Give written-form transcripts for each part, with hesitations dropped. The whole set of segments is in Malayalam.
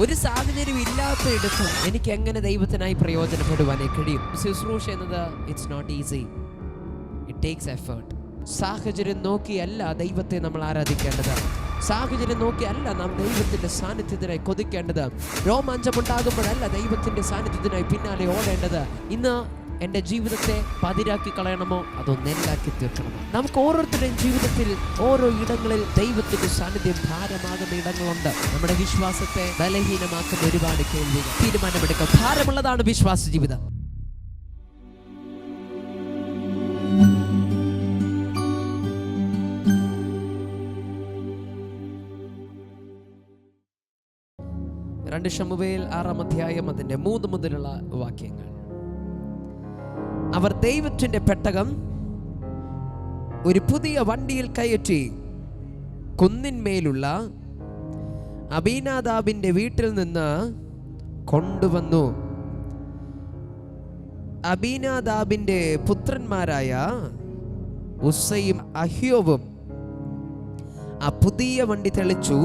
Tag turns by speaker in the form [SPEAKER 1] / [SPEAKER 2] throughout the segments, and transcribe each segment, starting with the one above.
[SPEAKER 1] ഒരു സാഹചര്യം ഇല്ലാത്തയിടത്തും എനിക്ക് എങ്ങനെ ദൈവത്തിനായി പ്രയോജനപ്പെടുവാനേ കഴിയും? ശുശ്രൂഷ എന്നത് it's not easy, it takes effort. സാഹചര്യം നോക്കിയല്ല ദൈവത്തെ നമ്മൾ ആരാധിക്കേണ്ടത്. സാഹചര്യം നോക്കിയല്ല നാം ദൈവത്തിന്റെ സാന്നിധ്യത്തിനായി കൊതിക്കേണ്ടത്. രോമാഞ്ചമുണ്ടാകുമ്പോഴല്ല ദൈവത്തിന്റെ സാന്നിധ്യത്തിനായി പിന്നാലെ ഓടേണ്ടത്. ഇന്ന് എൻ്റെ ജീവിതത്തെ പതിരാക്കി കളയണമോ അതോ നെല്ലാക്കി തീർക്കണമോ? നമുക്ക് ഓരോരുത്തരുടെയും ജീവിതത്തിൽ ഓരോ ഇടങ്ങളിൽ ദൈവത്തിന്റെ സാന്നിധ്യം ഭാരമാകുന്ന ഇടങ്ങളുണ്ട്. നമ്മുടെ വിശ്വാസത്തെ ബലഹീനമാക്കുന്ന ഒരുപാട് കേൾവികൾ. തീരുമാനമെടുക്കുക. ഭാരമുള്ളതാണ് വിശ്വാസ ജീവിതം. രണ്ട് ശമൂവേൽ 6-ാം അധ്യായം അതിന്റെ 3 മുതലുള്ള വാക്യങ്ങൾ. അവർ ദൈവത്തിന്റെ പെട്ടകം ഒരു പുതിയ വണ്ടിയിൽ കയറ്റി കുന്നിന്മേലുള്ള അബീനാദാബിന്റെ വീട്ടിൽ നിന്ന് കൊണ്ടുവന്നു. അബീനാദാബിന്റെ പുത്രന്മാരായ ഉസ്സയും അഹ്യോവും ആ പുതിയ വണ്ടി തെളിച്ചു.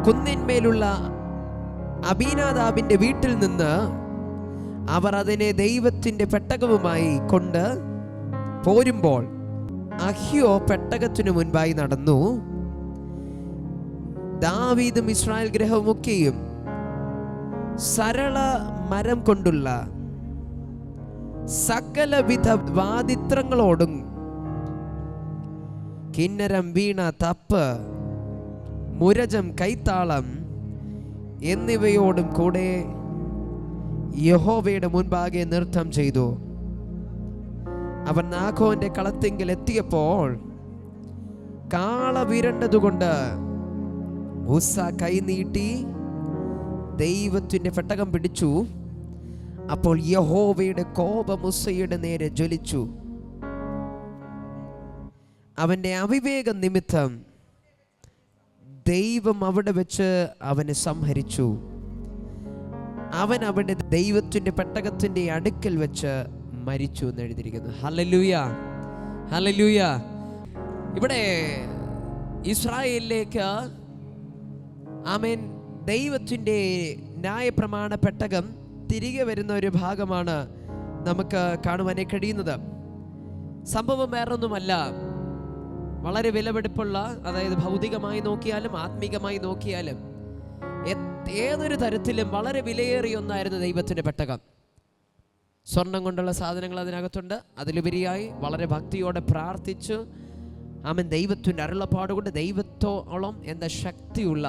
[SPEAKER 1] കുന്നിന്മേലുള്ള അബീനാദാബിന്റെ വീട്ടിൽ നിന്ന് അവർ അതിനെ ദൈവത്തിന്റെ പെട്ടകവുമായി കൊണ്ട് പോരുമ്പോൾ അഹ്യോ പെട്ടകത്തിനു മുൻപായി നടന്നു. ദാവീദും ഇസ്രായേൽ ഗൃഹമൊക്കെയും സരള മരം കൊണ്ടുള്ള സകലവിധ വാദിത്രങ്ങളോടും കിന്നരം, വീണ, തപ്പ്, മുരജം, കൈത്താളം എന്നിവയോടും കൂടെ യഹോവയുടെ മുൻപാകെ നൃത്തം ചെയ്തു. അവൻ നാഖോന്റെ കളത്തിങ്കിൽ എത്തിയപ്പോൾ കാള വിരണ്ടതുകൊണ്ട് ഉസ്സ കൈ നീട്ടി ദൈവത്തിന്റെ പെട്ടകം പിടിച്ചു. അപ്പോൾ യഹോവയുടെ കോപം ഉസ്സയുടെ നേരെ ജ്വലിച്ചു. അവന്റെ അവിവേക നിമിത്തം ദൈവം അവിടെ വെച്ച് അവനെ സംഹരിച്ചു. അവൻ അവിടെ ദൈവത്തിന്റെ പെട്ടകത്തിന്റെ അടുക്കൽ വെച്ച് മരിച്ചു എന്ന് എഴുതിയിരിക്കുന്നു. Hallelujah, hallelujah. ഇവിടെ ഇസ്രായേലിലേക്ക് ആമേൻ ദൈവത്തിന്റെ ന്യായപ്രമാണ പെട്ടകം തിരികെ വരുന്ന ഒരു ഭാഗമാണ് നമുക്ക് കാണുവാനേ കഴിയുന്നത്. സംഭവം വേറൊന്നുമല്ല, വളരെ വിലപിടിപ്പുള്ള, അതായത് ഭൗതികമായി നോക്കിയാലും ആത്മീകമായി നോക്കിയാലും ഏതൊരു തരത്തിലും വളരെ വിലയേറിയ ഒന്നായിരുന്നു ദൈവത്തിന്റെ പെട്ടകം. സ്വർണം കൊണ്ടുള്ള സാധനങ്ങൾ അതിനകത്തുണ്ട്. അതിലുപരിയായി വളരെ ഭക്തിയോടെ പ്രാർത്ഥിച്ചു ആമേൻ ദൈവത്തിന്റെ അരുളപ്പാടുകൊണ്ട് ദൈവത്തോളം എന്താ ശക്തിയുള്ള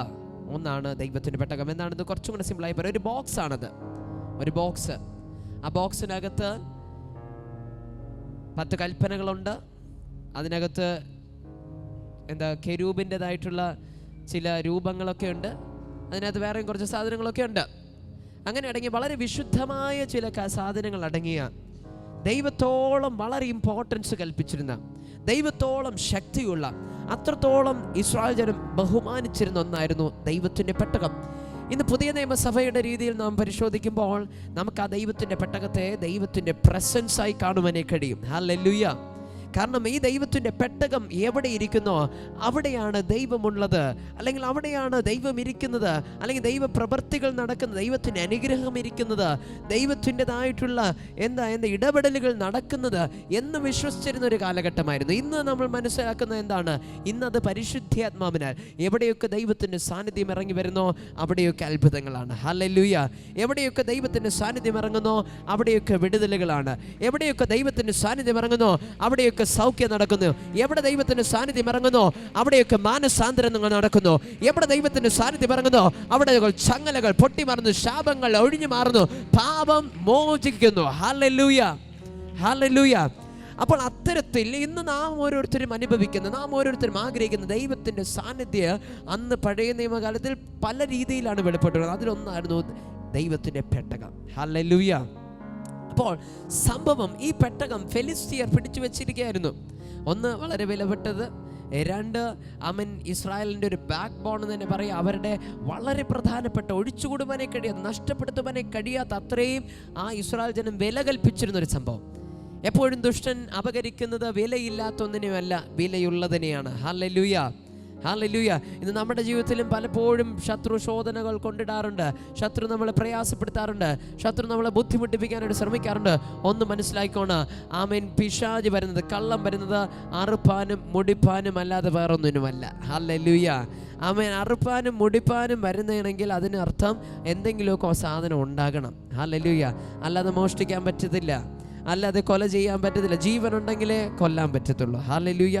[SPEAKER 1] ഒന്നാണ് ദൈവത്തിന്റെ പെട്ടകം. എന്താണെന്ന് കുറച്ചും കൂടെ സിമ്പിളായി പറയാം. ഒരു ബോക്സ് ആണത്, ഒരു ബോക്സ്. ആ ബോക്സിനകത്ത് 10 കൽപ്പനകളുണ്ട്. അതിനകത്ത് എന്താ കെരൂബിൻ്റെതായിട്ടുള്ള ചില രൂപങ്ങളൊക്കെ ഉണ്ട്. അതിനകത്ത് വേറെയും കുറച്ച് സാധനങ്ങളൊക്കെ ഉണ്ട്. അങ്ങനെ അടങ്ങിയ വളരെ വിശുദ്ധമായ ചില സാധനങ്ങൾ അടങ്ങിയ, ദൈവത്തോളം വളരെ ഇമ്പോർട്ടൻസ് കൽപ്പിച്ചിരുന്ന, ദൈവത്തോളം ശക്തിയുള്ള, അത്രത്തോളം ഇസ്രായേൽ ജനം ബഹുമാനിച്ചിരുന്ന ഒന്നായിരുന്നു ദൈവത്തിൻ്റെ പെട്ടകം. ഇന്ന് പുതിയ നിയമസഭയുടെ രീതിയിൽ നാം പരിശോധിക്കുമ്പോൾ നമുക്ക് ആ ദൈവത്തിൻ്റെ പെട്ടകത്തെ ദൈവത്തിൻ്റെ പ്രസൻസായി കാണുവാനേ കഴിയും. ഹല്ലേലൂയ. കാരണം ഈ ദൈവത്തിൻ്റെ പെട്ടകം എവിടെ ഇരിക്കുന്നോ അവിടെയാണ് ദൈവമുള്ളത്, അല്ലെങ്കിൽ അവിടെയാണ് ദൈവം ഇരിക്കുന്നത്, അല്ലെങ്കിൽ ദൈവ പ്രവൃത്തികൾ നടക്കുന്നത്, ദൈവത്തിൻ്റെ അനുഗ്രഹം ഇരിക്കുന്നത്, ദൈവത്തിൻ്റെതായിട്ടുള്ള എന്താ ഇടപെടലുകൾ നടക്കുന്നത് എന്ന് വിശ്വസിച്ചിരുന്ന ഒരു കാലഘട്ടമായിരുന്നു. ഇന്ന് നമ്മൾ മനസ്സിലാക്കുന്നത് എന്താണ്? ഇന്നത് പരിശുദ്ധാത്മാവിനാൽ എവിടെയൊക്കെ ദൈവത്തിൻ്റെ സാന്നിധ്യം ഇറങ്ങി വരുന്നോ അവിടെയൊക്കെ അത്ഭുതങ്ങളാണ്. ഹല്ലേലൂയ. എവിടെയൊക്കെ ദൈവത്തിൻ്റെ സാന്നിധ്യം ഇറങ്ങുന്നോ അവിടെയൊക്കെ വിടുതലുകളാണ്. എവിടെയൊക്കെ ദൈവത്തിൻ്റെ സാന്നിധ്യം ഇറങ്ങുന്നോ അവിടെയൊക്കെ സൗഖ്യം നടക്കുന്നു. എവിടെ ദൈവത്തിന്റെ സാന്നിധ്യം ഇറങ്ങുന്നോ അവിടെയൊക്കെ മാനസാന്തരങ്ങൾ നടക്കുന്നു. എവിടെ ദൈവത്തിന്റെ സാന്നിധ്യം ഇറങ്ങുന്നോ അവിടെ ചങ്ങലകൾ പൊട്ടിമാറുന്നു, ശാപങ്ങൾ ഒഴിഞ്ഞു മാറുന്നു, പാപം മോചിക്കുന്നു. Hallelujah, hallelujah. അപ്പോൾ അത്തരത്തിൽ ഇന്ന് നാം ഓരോരുത്തരും അനുഭവിക്കുന്ന, നാം ഓരോരുത്തരും ആഗ്രഹിക്കുന്ന ദൈവത്തിന്റെ സാന്നിധ്യം അന്ന് പഴയ നിയമകാലത്തിൽ പല രീതിയിലാണ് വെളിപ്പെട്ടുള്ളത്. അതിലൊന്നായിരുന്നു ദൈവത്തിന്റെ പെട്ടകം. ഹല്ലേലൂയ. അപ്പോൾ സംഭവം, ഈ പെട്ടകം ഫെലിസ്തീയർ പിടിച്ചു വെച്ചിരിക്കുകയായിരുന്നു. ഒന്ന്, വളരെ വിലപ്പെട്ടത്. 2, അമൻ ഇസ്രായേലിൻ്റെ ഒരു ബാക്ക് ബോൺ എന്ന് തന്നെ പറയാം. അവരുടെ വളരെ പ്രധാനപ്പെട്ട, ഒഴിച്ചുകൂടുവാനേ കഴിയാത്ത, നഷ്ടപ്പെടുത്തുവാനേ കഴിയാത്ത അത്രയും ആ ഇസ്രായേൽ ജനം വില കൽപ്പിച്ചിരുന്നൊരു സംഭവം. എപ്പോഴും ദുഷ്ടൻ അപകരിക്കുന്നത് വിലയില്ലാത്ത ഒന്നിനെയുമല്ല, വിലയുള്ളതിനെയാണ്. ഹല്ലേലൂയ. ഹല്ലേലൂയ. ഇന്ന് നമ്മുടെ ജീവിതത്തിലും പലപ്പോഴും ശത്രു ശോധനകൾ കൊണ്ടിടാറുണ്ട്. ശത്രു നമ്മളെ പ്രയാസപ്പെടുത്താറുണ്ട്. ശത്രു നമ്മളെ ബുദ്ധിമുട്ടിപ്പിക്കാനായിട്ട് ശ്രമിക്കാറുണ്ട്. ഒന്ന് മനസ്സിലാക്കിക്കോണം, ആമേൻ, പിശാച് വരുന്നത്, കള്ളം വരുന്നത് അറുപ്പാനും മുടിപ്പാനും അല്ലാതെ വേറൊന്നിനുമല്ല. ഹല്ലേലൂയ. ആമേൻ. അറുപ്പാനും മുടിപ്പാനും വരുന്നതാണെങ്കിൽ അതിനർത്ഥം എന്തെങ്കിലുമൊക്കെ സാധനം ഉണ്ടാകണം. ഹല്ലേലൂയ. അല്ലാതെ മോഷ്ടിക്കാൻ പറ്റത്തില്ല, അല്ലാതെ കൊല ചെയ്യാൻ പറ്റത്തില്ല. ജീവനുണ്ടെങ്കിലേ കൊല്ലാൻ പറ്റത്തുള്ളൂ. ഹല്ലേലൂയ.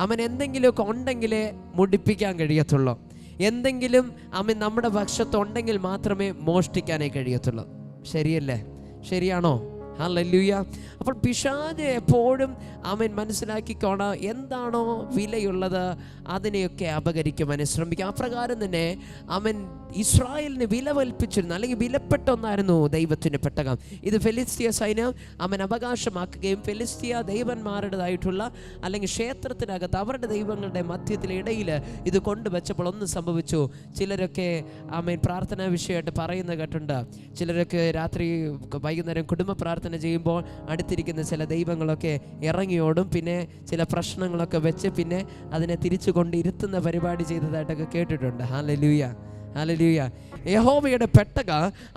[SPEAKER 1] അവൻ എന്തെങ്കിലുമൊക്കെ ഉണ്ടെങ്കിലേ മുടിപ്പിക്കാൻ കഴിയത്തുള്ളൂ. എന്തെങ്കിലും അവൻ നമ്മുടെ പക്ഷത്തുണ്ടെങ്കിൽ മാത്രമേ മോഷ്ടിക്കാനേ കഴിയത്തുള്ളൂ. ശരിയല്ലേ? ശരിയാണോ? ഹല്ലേലൂയ. അപ്പോൾ പിശാച് എപ്പോഴും അവൻ മനസ്സിലാക്കിക്കോണം, എന്താണോ വിലയുള്ളത് അതിനെയൊക്കെ അപകരിക്കുവാൻ ശ്രമിക്കും. അപ്രകാരം തന്നെ അവൻ ഇസ്രായേലിന് വില കൽപ്പിച്ചിരുന്നു, അല്ലെങ്കിൽ വിലപ്പെട്ട ഒന്നായിരുന്നു ദൈവത്തിൻ്റെ പെട്ടകം. ഇത് ഫെലിസ്തീയ സൈന്യം അവൻ അവകാശമാക്കുകയും ഫെലിസ്തീയ ദൈവന്മാരുടേതായിട്ടുള്ള അല്ലെങ്കിൽ ക്ഷേത്രത്തിനകത്ത് അവരുടെ ദൈവങ്ങളുടെ മധ്യത്തിലിടയിൽ ഇത് കൊണ്ടുവച്ചപ്പോൾ ഒന്ന് സംഭവിച്ചു. ചിലരൊക്കെ അവൻ പ്രാർത്ഥനാ വിഷയമായിട്ട് പറയുന്ന കേട്ടുണ്ട്. ചിലരൊക്കെ രാത്രി വൈകുന്നേരം കുടുംബ പ്രാർത്ഥന ചെയ്യുമ്പോൾ അടുത്തിരിക്കുന്ന ചില ദൈവങ്ങളൊക്കെ ഇറങ്ങിയോടും, പിന്നെ ചില പ്രശ്നങ്ങളൊക്കെ വെച്ച് പിന്നെ അതിനെ തിരിച്ചു കൊണ്ടിരുത്തുന്ന പരിപാടി ചെയ്തതായിട്ടൊക്കെ കേട്ടിട്ടുണ്ട്. ഹല്ലേലൂയ. ഹല്ലേലൂയ. യഹോവയുടെ പെട്ടക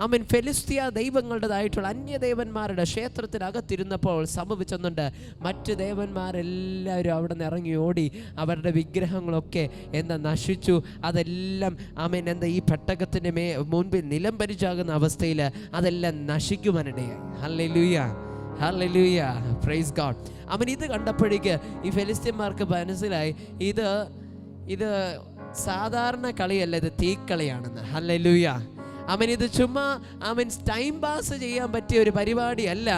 [SPEAKER 1] അവൻ ഫെലിസ്തീയ ദൈവങ്ങളുടേതായിട്ടുള്ള അന്യദേവന്മാരുടെ ക്ഷേത്രത്തിനകത്തിരുന്നപ്പോൾ സംഭവിച്ചൊന്നുണ്ട്. മറ്റ് ദേവന്മാരെല്ലാവരും അവിടെ നിന്ന് ഇറങ്ങി ഓടി. അവരുടെ വിഗ്രഹങ്ങളൊക്കെ നശിച്ചു. അതെല്ലാം ആമേൻ ഈ പെട്ടകത്തിൻ്റെ മുൻപിൽ നിലംപരിച്ചാകുന്ന അവസ്ഥയിൽ അതെല്ലാം നശിക്കുവാനിടയായി. ഹല്ലേലൂയ. ഹല്ലേലൂയ. Praise God. അവൻ ഇത് കണ്ടപ്പോഴേക്ക് ഈ ഫെലിസ്ത്യന്മാർക്ക് മനസ്സിലായി, ഇത് സാധാരണ കളിയല്ല, ഇത് തീക്കളിയാണെന്ന്. ഹല്ലേലൂയ. അവൻ ഇത് ചുമ്മാ ടൈം പാസ് ചെയ്യാൻ പറ്റിയ ഒരു പരിപാടിയല്ല,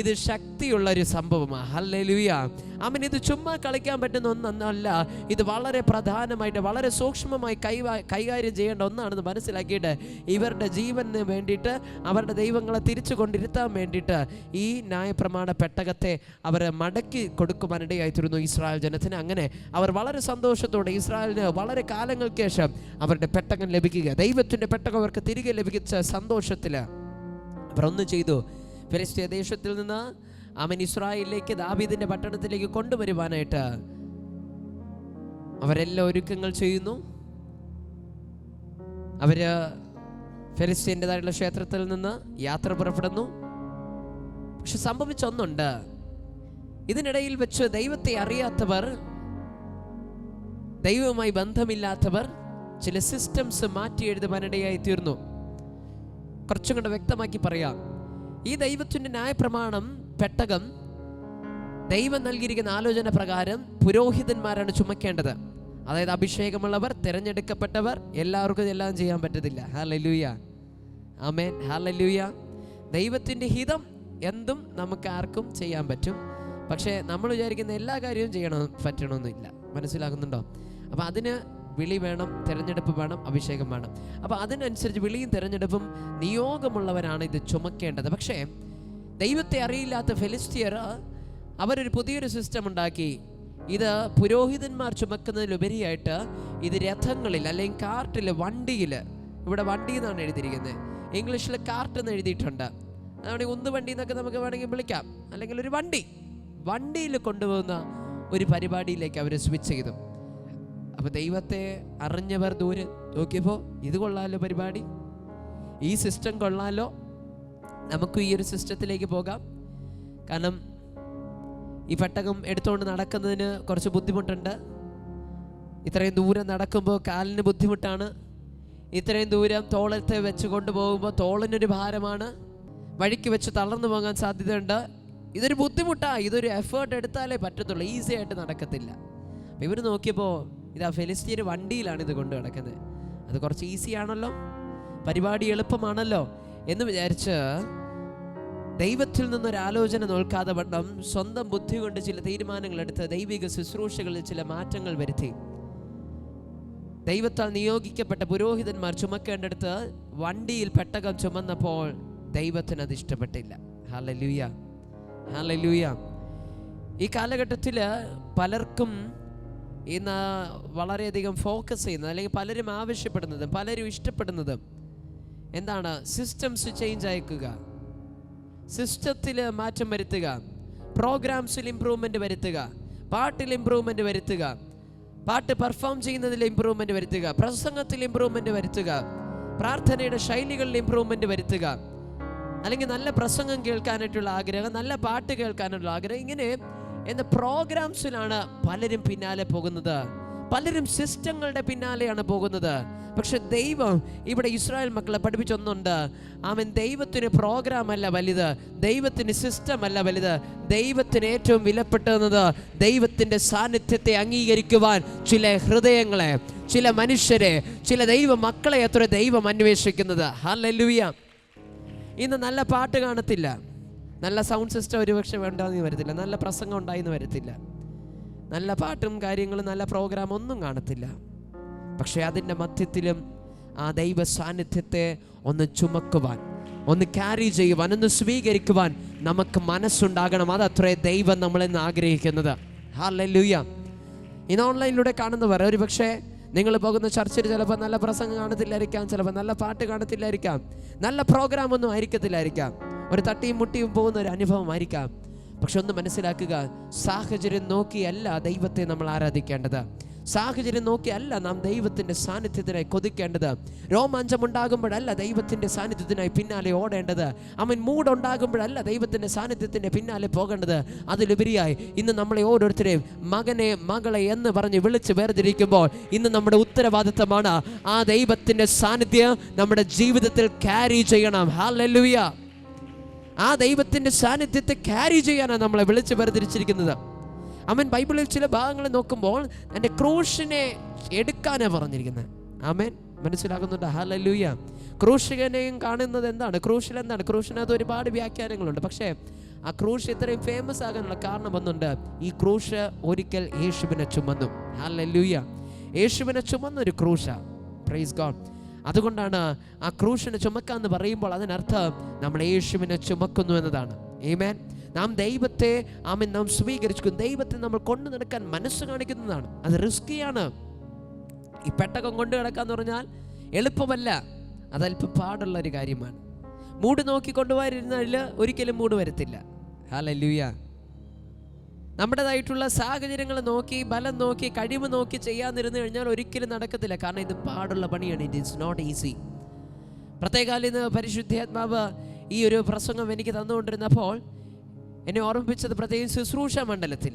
[SPEAKER 1] ഇത് ശക്തിയുള്ളൊരു സംഭവമാണ്. ഹല്ലേലൂയ. ഇത് ചുമ്മാ കളിക്കാൻ പറ്റുന്ന ഒന്നല്ല, ഇത് വളരെ പ്രധാനമായിട്ട് വളരെ സൂക്ഷ്മമായി കൈകാര്യം ചെയ്യേണ്ട ഒന്നാണെന്ന് മനസ്സിലാക്കിയിട്ട് ഇവരുടെ ജീവന് വേണ്ടിയിട്ട് അവരുടെ ദൈവങ്ങളെ തിരിച്ചു കൊണ്ടിരുത്താൻ വേണ്ടിയിട്ട് ഈ ന്യായപ്രമാണ പെട്ടകത്തെ അവർ മടക്കി കൊടുക്കുവാനിടയായിത്തീരുന്നു ഇസ്രായേൽ ജനത്തിന്. അങ്ങനെ അവർ വളരെ സന്തോഷത്തോടെ, ഇസ്രായേലിന് വളരെ കാലങ്ങൾക്ക് ശേഷം അവരുടെ പെട്ടകം ലഭിക്കുക, ദൈവത്തിൻ്റെ പെട്ടകം അവർക്ക് തിരികെ ലഭിച്ച സന്തോഷത്തിൽ അവർ ഒന്ന് ചെയ്തു. ഫെലിസ്ത്യ ദേശത്തിൽ നിന്ന് അവൻ ഇസ്രായേലിലേക്ക് ദാവീദിന്റെ പട്ടണത്തിലേക്ക് കൊണ്ടുവരുവാനായിട്ട് അവരെല്ലാം ഒരുക്കങ്ങൾ ചെയ്യുന്നു. അവര് ഫെലിസ്ത്യൻ്റെതായിട്ടുള്ള ക്ഷേത്രത്തിൽ നിന്ന് യാത്ര പുറപ്പെടുന്നു. പക്ഷെ സംഭവിച്ചൊന്നുണ്ട്. ഇതിനിടയിൽ വെച്ച് ദൈവത്തെ അറിയാത്തവർ, ദൈവവുമായി ബന്ധമില്ലാത്തവർ ചില സിസ്റ്റംസ് മാറ്റി എഴുതുവാനിടയായി തീർന്നു. കുറച്ചും കൂടെ വ്യക്തമാക്കി പറയാം. ഈ ദൈവത്തിൻ്റെ ന്യായപ്രമാണം പെട്ടകം ദൈവം നൽകിയിരിക്കുന്ന ആലോചന പ്രകാരം പുരോഹിതന്മാരാണ് ചുമക്കേണ്ടത്. അതായത് അഭിഷേകമുള്ളവർ, തിരഞ്ഞെടുക്കപ്പെട്ടവർ. എല്ലാവർക്കും എല്ലാം ചെയ്യാൻ പറ്റത്തില്ല. ഹല്ലേലൂയ. ആമേൻ. ഹല്ലേലൂയ. ദൈവത്തിൻ്റെ ഹിതം എന്തും നമുക്ക് ആർക്കും ചെയ്യാൻ പറ്റും. പക്ഷേ നമ്മൾ വിചാരിക്കുന്ന എല്ലാ കാര്യവും പറ്റണമെന്നില്ല. മനസ്സിലാകുന്നുണ്ടോ? അപ്പം അതിന് വിളി വേണം, തിരഞ്ഞെടുപ്പ് വേണം, അഭിഷേകം വേണം. അപ്പം അതിനനുസരിച്ച് വിളിയും തിരഞ്ഞെടുപ്പും നിയോഗമുള്ളവരാണ് ഇത് ചുമക്കേണ്ടത്. പക്ഷേ ദൈവത്തെ അറിയില്ലാത്ത ഫെലിസ്ത്യർ അവരൊരു പുതിയൊരു സിസ്റ്റം ഉണ്ടാക്കി. ഇത് പുരോഹിതന്മാർ ചുമക്കുന്നതിലുപരിയായിട്ട് ഇത് രഥങ്ങളിൽ അല്ലെങ്കിൽ കാർട്ടിൽ, വണ്ടിയിൽ, ഇവിടെ വണ്ടി എന്നാണ് എഴുതിയിരിക്കുന്നത്, ഇംഗ്ലീഷിൽ കാർട്ട് എന്ന് എഴുതിയിട്ടുണ്ട്. അതാണെങ്കിൽ ഉന്ത് വണ്ടി എന്നൊക്കെ നമുക്ക് വേണമെങ്കിൽ വിളിക്കാം. അല്ലെങ്കിൽ ഒരു വണ്ടിയിൽ കൊണ്ടുപോകുന്ന ഒരു പരിപാടിയിലേക്ക് അവർ സ്വിച്ച് ചെയ്തു. അപ്പോൾ ദൈവത്തെ അറിഞ്ഞവർ ദൂരെ നോക്കിയപ്പോൾ ഇത് കൊള്ളാലോ പരിപാടി, ഈ സിസ്റ്റം കൊള്ളാലോ, നമുക്ക് ഈ ഒരു സിസ്റ്റത്തിലേക്ക് പോകാം. കാരണം ഈ പെട്ടകം എടുത്തുകൊണ്ട് നടക്കുന്നതിന് കുറച്ച് ബുദ്ധിമുട്ടുണ്ട്. ഇത്രയും ദൂരം നടക്കുമ്പോൾ കാലിന് ബുദ്ധിമുട്ടാണ്. ഇത്രയും ദൂരം തോളത്തെ വെച്ച് കൊണ്ടുപോകുമ്പോൾ തോളിനൊരു ഭാരമാണ്. വഴിക്ക് വെച്ച് തളർന്നു പോകാൻ സാധ്യതയുണ്ട്. ഇതൊരു ബുദ്ധിമുട്ടാണ്. ഇതൊരു എഫേർട്ട് എടുത്താലേ പറ്റത്തുള്ളൂ, ഈസി ആയിട്ട് നടക്കത്തില്ല. അപ്പം ഇവർ നോക്കിയപ്പോൾ ഇതാ ഫെലിസ്ത്യർ വണ്ടിയിലാണ് ഇത് കൊണ്ട് നടക്കുന്നത്. അത് കുറച്ച് ഈസി ആണല്ലോ, പരിപാടി എളുപ്പമാണല്ലോ എന്ന് വിചാരിച്ച് ദൈവത്തിൽ നിന്നൊരാലോചന നോക്കാതെ വണ്ണം സ്വന്തം ബുദ്ധി കൊണ്ട് ചില തീരുമാനങ്ങൾ എടുത്ത് ദൈവിക ശുശ്രൂഷകളിൽ ചില മാറ്റങ്ങൾ വരുത്തി. ദൈവത്താൽ നിയോഗിക്കപ്പെട്ട പുരോഹിതന്മാർ ചുമക്കേണ്ടടുത്ത് വണ്ടിയിൽ പെട്ടകം ചുമന്നപ്പോൾ ദൈവത്തിന് അത് ഇഷ്ടപ്പെട്ടില്ല. ഹല്ലേലൂയ. ഹല്ലേലൂയ. ഈ കാലഘട്ടത്തിൽ പലർക്കും ഇന്ന് വളരെയധികം ഫോക്കസ് ചെയ്യുന്നത്, അല്ലെങ്കിൽ പലരും ആവശ്യപ്പെടുന്നതും പലരും ഇഷ്ടപ്പെടുന്നതും എന്താണ്? സിസ്റ്റംസ് ചേഞ്ച് ആക്കുക, സിസ്റ്റത്തിൽ മാറ്റം വരുത്തുക, പ്രോഗ്രാംസിൽ ഇംപ്രൂവ്മെന്റ് വരുത്തുക, പാട്ടിൽ ഇംപ്രൂവ്മെന്റ് വരുത്തുക, പാട്ട് പെർഫോം ചെയ്യുന്നതിൽ ഇമ്പ്രൂവ്മെന്റ് വരുത്തുക, പ്രസംഗത്തിൽ ഇമ്പ്രൂവ്മെന്റ് വരുത്തുക, പ്രാർത്ഥനയുടെ ശൈലികളിൽ ഇമ്പ്രൂവ്മെന്റ് വരുത്തുക, അല്ലെങ്കിൽ നല്ല പ്രസംഗം കേൾക്കാനായിട്ടുള്ള ആഗ്രഹം, നല്ല പാട്ട് കേൾക്കാനുള്ള ആഗ്രഹം. ഇങ്ങനെ എന്ന പ്രോഗ്രാംസിലാണ് പലരും പിന്നാലെ പോകുന്നത്. പലരും സിസ്റ്റങ്ങളുടെ പിന്നാലെയാണ് പോകുന്നത്. പക്ഷെ ദൈവം ഇവിടെ ഇസ്രായേൽ മക്കളെ പഠിപ്പിച്ചൊന്നുണ്ട്. ആമേൻ. ദൈവത്തിന് പ്രോഗ്രാം അല്ല വലുത്, ദൈവത്തിന് സിസ്റ്റം അല്ല വലുത്. ദൈവത്തിന് ഏറ്റവും വിലപ്പെട്ടത് ദൈവത്തിൻ്റെ സാന്നിധ്യത്തെ അംഗീകരിക്കുവാൻ ചില ഹൃദയങ്ങളെ, ചില മനുഷ്യരെ, ചില ദൈവ മക്കളെ അത്ര ദൈവം അന്വേഷിക്കുന്നത്. ഹല്ലേലൂയ. ഇന്ന് നല്ല പാട്ട് കാണത്തില്ല, നല്ല സൗണ്ട് സിസ്റ്റം ഒരുപക്ഷെ വേണ്ടാന്ന് വരത്തില്ല, നല്ല പ്രസംഗം ഉണ്ടായിന്ന് വരത്തില്ല, നല്ല പാട്ടും കാര്യങ്ങളും നല്ല പ്രോഗ്രാം ഒന്നും കാണത്തില്ല. പക്ഷെ അതിൻ്റെ മധ്യത്തിലും ആ ദൈവ സാന്നിധ്യത്തെ ഒന്ന് ചുമക്കുവാൻ, ഒന്ന് ക്യാരി ചെയ്യുവാൻ, ഒന്ന് സ്വീകരിക്കുവാൻ നമുക്ക് മനസ്സുണ്ടാകണം. അതത്രേ ദൈവം നമ്മളെന്ന് ആഗ്രഹിക്കുന്നത്. ഹല്ലേലൂയ. ഇന്ന് ഓൺലൈനിലൂടെ കാണുന്നവർ ഒരു പക്ഷേ നിങ്ങൾ പോകുന്ന ചർച്ചിൽ ചിലപ്പോൾ നല്ല പ്രസംഗം കാണത്തില്ലായിരിക്കാം, ചിലപ്പോൾ നല്ല പാട്ട് കാണത്തില്ലായിരിക്കാം, നല്ല പ്രോഗ്രാം ഒന്നും ആയിരിക്കത്തില്ലായിരിക്കാം, ഒരു തട്ടിയും മുട്ടിയും പോകുന്ന ഒരു അനുഭവമായിരിക്കാം. പക്ഷെ ഒന്ന് മനസ്സിലാക്കുക, സാഹചര്യം നോക്കിയല്ല ദൈവത്തെ നമ്മൾ ആരാധിക്കേണ്ടത്, സാഹചര്യം നോക്കിയല്ല നാം ദൈവത്തിൻ്റെ സാന്നിധ്യത്തിനായി കൊതിക്കേണ്ടത്, രോമാഞ്ചമുണ്ടാകുമ്പോഴല്ല ദൈവത്തിൻ്റെ സാന്നിധ്യത്തിനായി പിന്നാലെ ഓടേണ്ടത്, അവൻ മൂടുണ്ടാകുമ്പോഴല്ല ദൈവത്തിൻ്റെ സാന്നിധ്യത്തിൻ്റെ പിന്നാലെ പോകേണ്ടത്. അതിലുപരിയായി ഇന്ന് നമ്മളെ ഓരോരുത്തരെയും മകനെ മകളെ എന്ന് പറഞ്ഞ് വിളിച്ച് വേർതിരിക്കുമ്പോൾ ഇന്ന് നമ്മുടെ ഉത്തരവാദിത്തമാണ് ആ ദൈവത്തിൻ്റെ സാന്നിധ്യം നമ്മുടെ ജീവിതത്തിൽ ക്യാരി ചെയ്യണം. ഹല്ലേലൂയ. ആ ദൈവത്തിൻ്റെ സാന്നിധ്യത്തെ ക്യാരി ചെയ്യാനാണ് നമ്മളെ വിളിച്ച് വേർതിരിച്ചിരിക്കുന്നത്. ആമേൻ. ബൈബിളിൽ ചില ഭാഗങ്ങൾ നോക്കുമ്പോൾ എൻ്റെ ക്രൂശിനെ എടുക്കാനാണ് പറഞ്ഞിരിക്കുന്നത്. ആമേൻ. മനസ്സിലാകുന്നുണ്ട്? ഹല്ലേലൂയ. ക്രൂശിനെയും കാണുന്നത് എന്താണ്? ക്രൂശിൽ എന്താണ്? ക്രൂശിനകത്ത് ഒരുപാട് വ്യാഖ്യാനങ്ങളുണ്ട്. പക്ഷേ ആ ക്രൂശ് ഇത്രയും ഫേമസ് ആകാനുള്ള കാരണം ഒന്നുണ്ട്. ഈ ക്രൂശ് ഒരിക്കൽ യേശുവിനെ ചുമന്നു. ഹല്ലേലൂയ. യേശുവിനെ ചുമന്നൊരു ക്രൂശാ. Praise God. അതുകൊണ്ടാണ് ആ ക്രൂശിനെ ചുമക്കാന്ന് പറയുമ്പോൾ അതിനർത്ഥം നമ്മൾ യേശുവിനെ ചുമക്കുന്നു എന്നതാണ്. ആമേൻ. നാം ദൈവത്തെ നാം സ്വീകരിച്ചു, ദൈവത്തെ നമ്മൾ കൊണ്ടു നടക്കാൻ മനസ്സ് കാണിക്കുന്നതാണ്. അത് റിസ്കിയാണ്. ഈ പെട്ടകം കൊണ്ടു നടക്കാന്ന് പറഞ്ഞാൽ എളുപ്പമല്ല, അതല്പം പാടുള്ള ഒരു കാര്യമാണ്. മൂട് നോക്കി കൊണ്ടുപോയിരുന്നാൽ ഒരിക്കലും മൂട് വരത്തില്ല. ഹല്ലേലൂയ. നമ്മുടേതായിട്ടുള്ള സാഹചര്യങ്ങൾ നോക്കി, ബലം നോക്കി, കഴിവ് നോക്കി ചെയ്യാന്നിരുന്നു കഴിഞ്ഞാൽ ഒരിക്കലും നടക്കത്തില്ല. കാരണം ഇത് പാടുള്ള പണിയാണ്. It is not easy. പ്രത്യേകാലം ഇന്ന് പരിശുദ്ധാത്മാവ് ഈ ഒരു പ്രസംഗം എനിക്ക് തന്നുകൊണ്ടിരുന്നപ്പോൾ എന്നെ ഓർമ്മിപ്പിച്ചത് പ്രത്യേകം ശുശ്രൂഷ മണ്ഡലത്തിൽ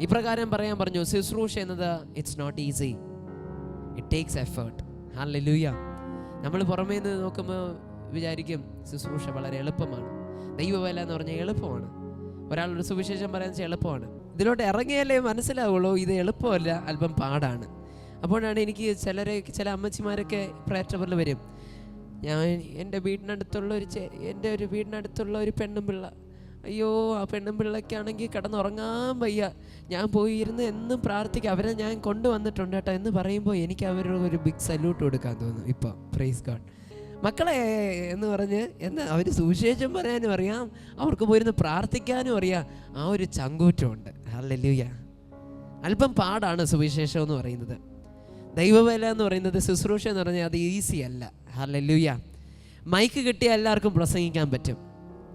[SPEAKER 1] ഇപ്രകാരം പറയാൻ പറഞ്ഞു. ശുശ്രൂഷ എന്നത് it's not easy, it takes effort. Hallelujah. നമ്മൾ പുറമേ നിന്ന് നോക്കുമ്പോൾ വിചാരിക്കും ശുശ്രൂഷ വളരെ എളുപ്പമാണ്, ദൈവവേല എന്ന് പറഞ്ഞാൽ എളുപ്പമാണ്, ഒരാളൊരു സുവിശേഷം പറയാൻ വെച്ചാൽ എളുപ്പമാണ്. ഇതിലോട്ട് ഇറങ്ങിയാലേ മനസ്സിലാവുള്ളൂ ഇത് എളുപ്പമല്ല, അല്പം പാടാണ്. അപ്പോഴാണ് എനിക്ക് ചില അമ്മച്ചിമാരൊക്കെ പ്രേക്ഷകരിൽ വരും. എൻ്റെ വീടിനടുത്തുള്ള ഒരു പെണ്ണും പിള്ള, അയ്യോ ആ പെണ്ണും പിള്ളയ്ക്കാണെങ്കിൽ കിടന്നുറങ്ങാൻ വയ്യ, ഞാൻ പോയി ഇരുന്ന് എന്നും പ്രാർത്ഥിക്കുക, അവരെ ഞാൻ കൊണ്ടുവന്നിട്ടുണ്ട് കേട്ടോ എന്ന് പറയുമ്പോൾ എനിക്ക് അവരുടെ ഒരു ബിഗ് സല്യൂട്ട് കൊടുക്കാൻ തോന്നും. ഇപ്പോൾ പ്രൈസ് ഗോഡ്. മക്കളെ എന്ന് പറഞ്ഞ് എന്താ അവർ സുവിശേഷം പറയാനും അറിയാം, അവർക്ക് പോയിരുന്ന് പ്രാർത്ഥിക്കാനും അറിയാം, ആ ഒരു ചങ്കൂറ്റമുണ്ട്. ഹല്ലേലൂയ. അല്പം പാടാണ് സുവിശേഷം എന്ന് പറയുന്നത്. ദൈവവേല എന്ന് പറയുന്നത്, ശുശ്രൂഷ എന്ന് പറഞ്ഞാൽ അത് ഈസി അല്ല. ഹല്ലേലൂയ. മൈക്ക് കിട്ടിയാൽ എല്ലാവർക്കും പ്രസംഗിക്കാൻ പറ്റും,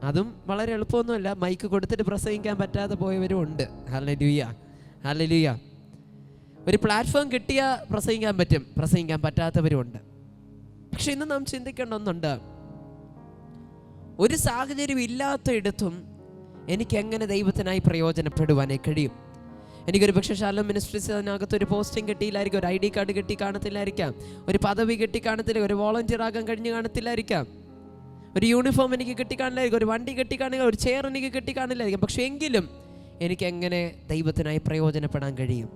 [SPEAKER 1] അതും വളരെ എളുപ്പമൊന്നുമല്ല. മൈക്ക് കൊടുത്തിട്ട് പ്രസംഗിക്കാൻ പറ്റാതെ പോയവരും ഉണ്ട്. ഹല്ലേലൂയ. ഹല്ലേലൂയ. ഒരു പ്ലാറ്റ്ഫോം കിട്ടിയാൽ പ്രസംഗിക്കാൻ പറ്റും, പ്രസംഗിക്കാൻ പറ്റാത്തവരും ഉണ്ട്. പക്ഷെ ഇന്ന് നാം ചിന്തിക്കേണ്ട ഒന്നുണ്ട്. ഒരു സാഹചര്യം ഇല്ലാത്തയിടത്തും എനിക്ക് എങ്ങനെ ദൈവത്തിനായി പ്രയോജനപ്പെടുവാനേ കഴിയും. എനിക്കൊരു പക്ഷേ ശാലോം മിനിസ്ട്രീസ് അതിനകത്ത് ഒരു പോസ്റ്റിംഗ് കിട്ടിയില്ലായിരിക്കും, ഒരു ID കാർഡ് കിട്ടി കാണത്തില്ലായിരിക്കാം, ഒരു പദവി കിട്ടി കാണത്തില്ല, ഒരു വോളണ്ടിയർ ആകാൻ കഴിഞ്ഞ് കാണത്തില്ലായിരിക്കാം, ഒരു യൂണിഫോം എനിക്ക് കിട്ടിക്കാണില്ലായിരിക്കും, ഒരു വണ്ടി കിട്ടിക്കാണില്ല, ഒരു ചെയർ എനിക്ക് കിട്ടിക്കാണില്ലായിരിക്കും. പക്ഷെ എങ്കിലും എനിക്ക് എങ്ങനെ ദൈവത്തിനായി പ്രയോജനപ്പെടാൻ കഴിയും?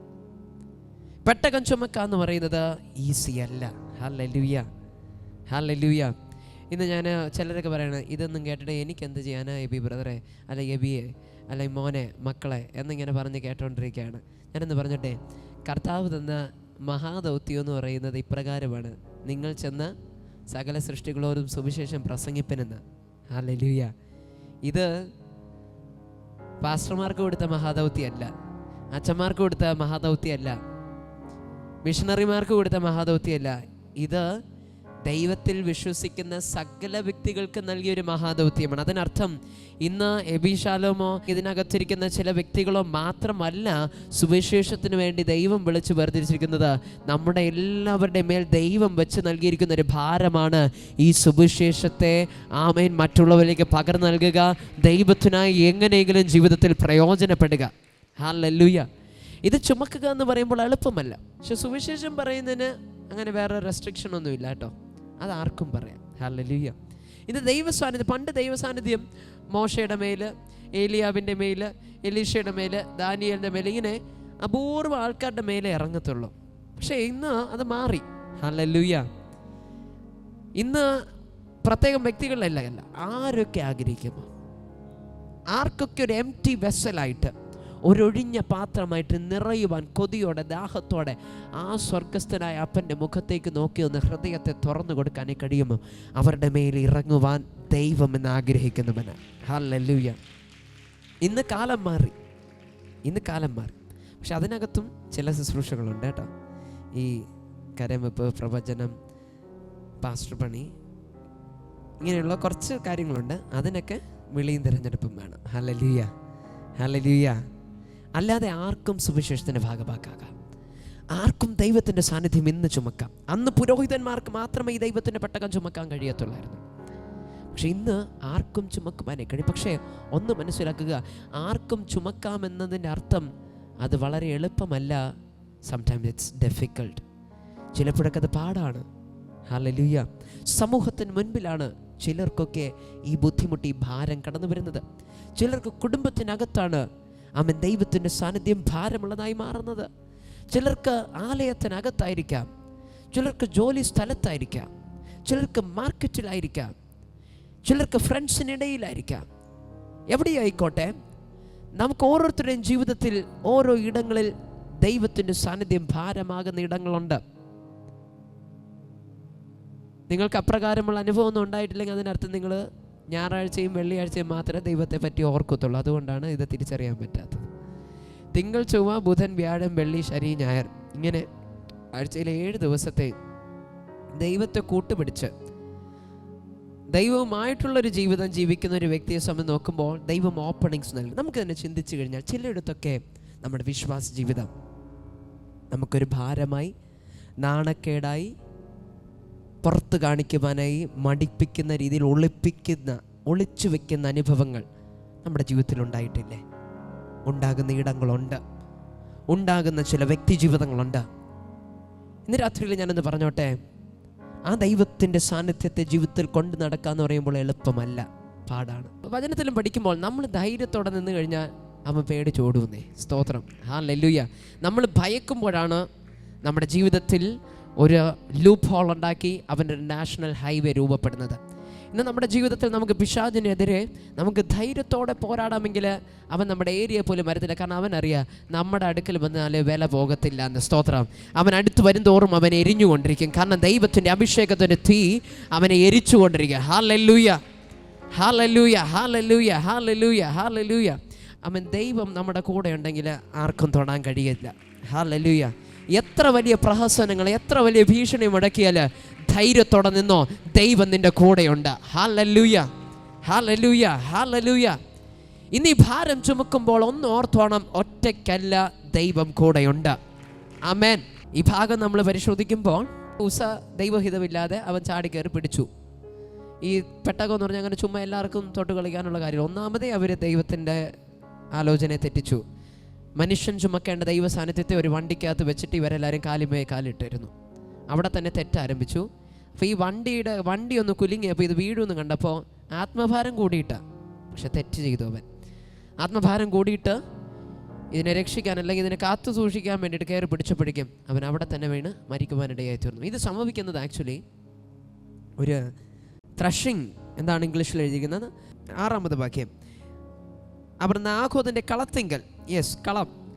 [SPEAKER 1] പെട്ടകം ചുമക്കാന്ന് പറയുന്നത് ഈസി അല്ല. ഹല്ലേലൂയ. ഹല്ലേലൂയ. ഇന്ന് ഞാൻ ചിലരൊക്കെ പറയണത് ഇതൊന്നും കേട്ടിട്ട് എനിക്ക് എന്ത് ചെയ്യാനാ എബി ബ്രദറെ, അല്ല എബിയെ, അല്ല മോനെ, മക്കളെ എന്നിങ്ങനെ പറഞ്ഞ് കേട്ടോണ്ടിരിക്കുകയാണ്. ഞാനെന്ന് പറഞ്ഞിട്ടെ, കർത്താവ് തന്ന മഹാദൗത്യം എന്ന് പറയുന്നത് ഇപ്രകാരമാണ്: നിങ്ങൾ ചെന്ന് സകല സൃഷ്ടികളോടും സുവിശേഷം പ്രസംഗിപ്പനെന്ന്. ഹല്ലേലൂയ. ഇത് പാസ്റ്റർമാർക്ക് കൊടുത്ത മഹാദൗത്യമല്ല, അച്ഛന്മാർക്ക് കൊടുത്ത മഹാദൗത്യമല്ല, മിഷണറിമാർക്ക് കൊടുത്ത മഹാദൗത്യമല്ല. ഇത് ദൈവത്തിൽ വിശ്വസിക്കുന്ന സകല വ്യക്തികൾക്ക് നൽകിയൊരു മഹാദൗത്യമാണ്. അതിനർത്ഥം ഇന്ന് എബിശാലോമോ ഇതിനകത്തിരിക്കുന്ന ചില വ്യക്തികളോ മാത്രമല്ല സുവിശേഷത്തിന് വേണ്ടി ദൈവം വിളിച്ച് വേർതിരിച്ചിരിക്കുന്നത്. നമ്മുടെ എല്ലാവരുടെ മേൽ ദൈവം വെച്ച് നൽകിയിരിക്കുന്ന ഒരു ഭാരമാണ് ഈ സുവിശേഷത്തെ ആമേൻ മറ്റുള്ളവരിലേക്ക് പകർന്നു നൽകുക, ദൈവത്തിനായി എങ്ങനെയെങ്കിലും ജീവിതത്തിൽ പ്രയോജനപ്പെടുക. ഹല്ലേലൂയ. ഇത് ചുമക്കുക എന്ന് പറയുമ്പോൾ എളുപ്പമല്ല. പക്ഷെ സുവിശേഷം പറയുന്നതിന് അങ്ങനെ വേറെ റെസ്ട്രിക്ഷൻ ഒന്നും ഇല്ല കേട്ടോ. അത് ആർക്കും പറയാം. ഹല്ലേലൂയ. ഇത് ദൈവസാന്നിധ്യം. പണ്ട് ദൈവസാന്നിധ്യം മോശയുടെ മേല്, ഏലിയാവിൻ്റെ മേല്, എലീഷയുടെ മേല്, ദാനിയേലിൻ്റെ മേല്, ഇങ്ങനെ അപൂർവ ആൾക്കാരുടെ മേലെ ഇറങ്ങത്തുള്ളൂ. പക്ഷെ ഇന്ന് അത് മാറി. ഹല്ലേലൂയ. ഇന്ന് പ്രത്യേകം വ്യക്തികളിലല്ല, ആരൊക്കെ ആഗ്രഹിക്കുമോ, ആർക്കൊക്കെ ഒരു എംപ്റ്റി വെസലായിട്ട്, ഒരൊഴിഞ്ഞ പാത്രമായിട്ട് നിറയുവാൻ കൊതിയോടെ ദാഹത്തോടെ ആ സ്വർഗസ്ഥനായ അപ്പൻ്റെ മുഖത്തേക്ക് നോക്കി ഒന്ന് ഹൃദയത്തെ തുറന്നു കൊടുക്കാൻ കഴിയുമോ, അവരുടെ മേൽ ഇറങ്ങുവാൻ ദൈവം എന്ന് ആഗ്രഹിക്കുന്നവന്. ഹല്ലേലൂയ. ഇന്ന് കാലം മാറി. പക്ഷെ അതിനകത്തും ചില ശുശ്രൂഷകളുണ്ട് കേട്ടോ. ഈ കരംവെപ്പ്, പ്രവചനം, പാസ്റ്റർ പണി, ഇങ്ങനെയുള്ള കുറച്ച് കാര്യങ്ങളുണ്ട്. അതിനൊക്കെ വിളിയും തിരഞ്ഞെടുപ്പും വേണം. ഹല്ലേലൂയ. അല്ലാതെ ആർക്കും സുവിശേഷത്തിൻ്റെ ഭാഗമാക്കാം, ആർക്കും ദൈവത്തിൻ്റെ സാന്നിധ്യം ഇന്ന് ചുമക്കാം. അന്ന് പുരോഹിതന്മാർക്ക് മാത്രമേ ഈ ദൈവത്തിൻ്റെ പെട്ടകം ചുമക്കാൻ കഴിയത്തുള്ളായിരുന്നു. പക്ഷെ ഇന്ന് ആർക്കും ചുമക്കുവാനേ കഴിയും. പക്ഷേ ഒന്ന് മനസ്സിലാക്കുക, ആർക്കും ചുമക്കാമെന്നതിൻ്റെ അർത്ഥം അത് വളരെ എളുപ്പമല്ല. Sometimes it's difficult. ചിലപ്പോഴൊക്കെ അത് പാടാണ്. ഹല്ലേലൂയ. സമൂഹത്തിന് മുൻപിലാണ് ചിലർക്കൊക്കെ ഈ ബുദ്ധിമുട്ട്, ഈ ഭാരം കടന്നു വരുന്നത്. ചിലർക്ക് കുടുംബത്തിനകത്താണ് ആമേൻ ദൈവത്തിൻ്റെ സാന്നിധ്യം ഭാരമുള്ളതായി മാറുന്നത്. ചിലർക്ക് ആലയത്തിനകത്തായിരിക്കാം, ചിലർക്ക് ജോലി സ്ഥലത്തായിരിക്കാം, ചിലർക്ക് മാർക്കറ്റിലായിരിക്കാം, ചിലർക്ക് ഫ്രണ്ട്സിനിടയിലായിരിക്കാം. എവിടെയായിക്കോട്ടെ, നമുക്ക് ഓരോരുത്തരുടെയും ജീവിതത്തിൽ ഓരോ ഇടങ്ങളിൽ ദൈവത്തിൻ്റെ സാന്നിധ്യം ഭാരമാകുന്ന ഇടങ്ങളുണ്ട്. നിങ്ങൾക്ക് അപ്രകാരമുള്ള അനുഭവം ഒന്നും ഉണ്ടായിട്ടില്ലെങ്കിൽ അതിനർത്ഥം നിങ്ങൾ ഞായറാഴ്ചയും വെള്ളിയാഴ്ചയും മാത്രമേ ദൈവത്തെ പറ്റി ഓർക്കത്തുള്ളൂ. അതുകൊണ്ടാണ് ഇത് തിരിച്ചറിയാൻ പറ്റാത്തത്. തിങ്കൾ, ചൊവ്വ, ബുധൻ, വ്യാഴം, വെള്ളി, ശനി, ഞായർ, ഇങ്ങനെ ആഴ്ചയിലെ 7 ദിവസത്തെ ദൈവത്തെ കൂട്ടുപിടിച്ച് ദൈവവുമായിട്ടുള്ളൊരു ജീവിതം ജീവിക്കുന്ന ഒരു വ്യക്തിയെ സംബന്ധിച്ച് നോക്കുമ്പോൾ ദൈവം ഓപ്പണിങ്സ് നൽകും. നമുക്ക് തന്നെ ചിന്തിച്ചു കഴിഞ്ഞാൽ ചിലയിടത്തൊക്കെ നമ്മുടെ വിശ്വാസ ജീവിതം നമുക്കൊരു ഭാരമായി, നാണക്കേടായി, പുറത്ത് കാണിക്കുവാനായി മടിപ്പിക്കുന്ന രീതിയിൽ ഒളിച്ചു വെക്കുന്ന അനുഭവങ്ങൾ നമ്മുടെ ജീവിതത്തിൽ ഉണ്ടായിട്ടില്ലേ? ഉണ്ടാകുന്ന ഇടങ്ങളുണ്ട്, ഉണ്ടാകുന്ന ചില വ്യക്തി ജീവിതങ്ങളുണ്ട്. ഇന്ന് രാത്രിയിൽ ഞാനൊന്ന് പറഞ്ഞോട്ടെ, ആ ദൈവത്തിൻ്റെ സാന്നിധ്യത്തെ ജീവിതത്തിൽ കൊണ്ട് നടക്കുക എന്ന് പറയുമ്പോൾ എളുപ്പമല്ല, പാടാണ്. വചനത്തിലും പഠിക്കുമ്പോൾ നമ്മൾ ധൈര്യത്തോടെ നിന്ന് കഴിഞ്ഞാൽ അവൻ പേടിച്ചോടുന്നേ. സ്തോത്രം. ഹല്ലേലൂയ. നമ്മൾ ഭയക്കുമ്പോഴാണ് നമ്മുടെ ജീവിതത്തിൽ ഒരു ലൂപ്പ് ഹോൾ ഉണ്ടാക്കി അവൻ്റെ ഒരു നാഷണൽ ഹൈവേ രൂപപ്പെടുന്നത്. ഇന്ന് നമ്മുടെ ജീവിതത്തിൽ നമുക്ക് പിശാചിനെതിരെ നമുക്ക് ധൈര്യത്തോടെ പോരാടാമെങ്കിൽ അവൻ നമ്മുടെ ഏരിയ പോലും വരത്തില്ല. കാരണം അവനറിയാം നമ്മുടെ അടുക്കൽ വന്നാൽ വില പോകത്തില്ല എന്ന്. സ്തോത്രം. അവൻ അടുത്ത് വരുംതോറും അവൻ എരിഞ്ഞുകൊണ്ടിരിക്കും. കാരണം ദൈവത്തിൻ്റെ അഭിഷേകത്തിൻ്റെ തീ അവനെ എരിച്ചുകൊണ്ടിരിക്കുക. Hallelujah, hallelujah, hallelujah, hallelujah, hallelujah. അവൻ ദൈവം നമ്മുടെ കൂടെ ഉണ്ടെങ്കിൽ ആർക്കും തൊടാൻ കഴിയില്ല. ഹല്ലേലൂയ. എത്ര വലിയ പ്രഹസനങ്ങൾ, എത്ര വലിയ ഭീഷണി മുടക്കിയാൽ ധൈര്യത്തോടെ നിന്നോ, ദൈവം നിന്റെ കൂടെയുണ്ട്. Hallelujah, hallelujah, hallelujah. ഇനി ഭാരം ചുമക്കുമ്പോൾ ഒന്ന് ഓർത്തോണം, ഒറ്റയ്ക്കല്ല, ദൈവം കൂടെയുണ്ട്. ആമേൻ. ഈ ഭാഗം നമ്മൾ പരിശോധിക്കുമ്പോൾ ഉസ ദൈവഹിതമില്ലാതെ അവൻ ചാടിക്കയറി പിടിച്ചു. ഈ പെട്ടകം എന്ന് പറഞ്ഞാൽ അങ്ങനെ ചുമ്മാ എല്ലാവർക്കും തൊട്ട് കളിക്കാനുള്ള കാര്യം. ഒന്നാമതേ അവർ ദൈവത്തിൻ്റെ ആലോചനയെ തെറ്റിച്ചു. മനുഷ്യൻ ചുമക്കേണ്ട ദൈവ സാന്നിധ്യത്തെ ഒരു വണ്ടിക്കകത്ത് വെച്ചിട്ട് ഇവരെല്ലാവരും കാലിമേ കാലിട്ടിരുന്നു. അവിടെ തന്നെ തെറ്റാരംഭിച്ചു. അപ്പോൾ ഈ വണ്ടി ഒന്ന് കുലുങ്ങിയപ്പോൾ ഇത് വീഴുമെന്ന് കണ്ടപ്പോൾ ആത്മഭാരം കൂടിയിട്ട്, പക്ഷെ തെറ്റ് ചെയ്തു അവൻ. ആത്മഭാരം കൂടിയിട്ട് ഇതിനെ രക്ഷിക്കാൻ അല്ലെങ്കിൽ ഇതിനെ കാത്തു സൂക്ഷിക്കാൻ വേണ്ടിയിട്ട് കയറി പിടിച്ചപ്പോഴേക്കും അവൻ അവിടെ തന്നെ വീണ് മരിക്കുവാനിടയായി തീർന്നു. ഇത് സംഭവിക്കുന്നത് ആക്ച്വലി ഒരു ത്രഷിങ്, എന്താണ് ഇംഗ്ലീഷിൽ എഴുതിയിരിക്കുന്നത്, 6-ാമത് വാക്യം. അവർ നാഗോദിൻ്റെ കളത്തിങ്കൽ,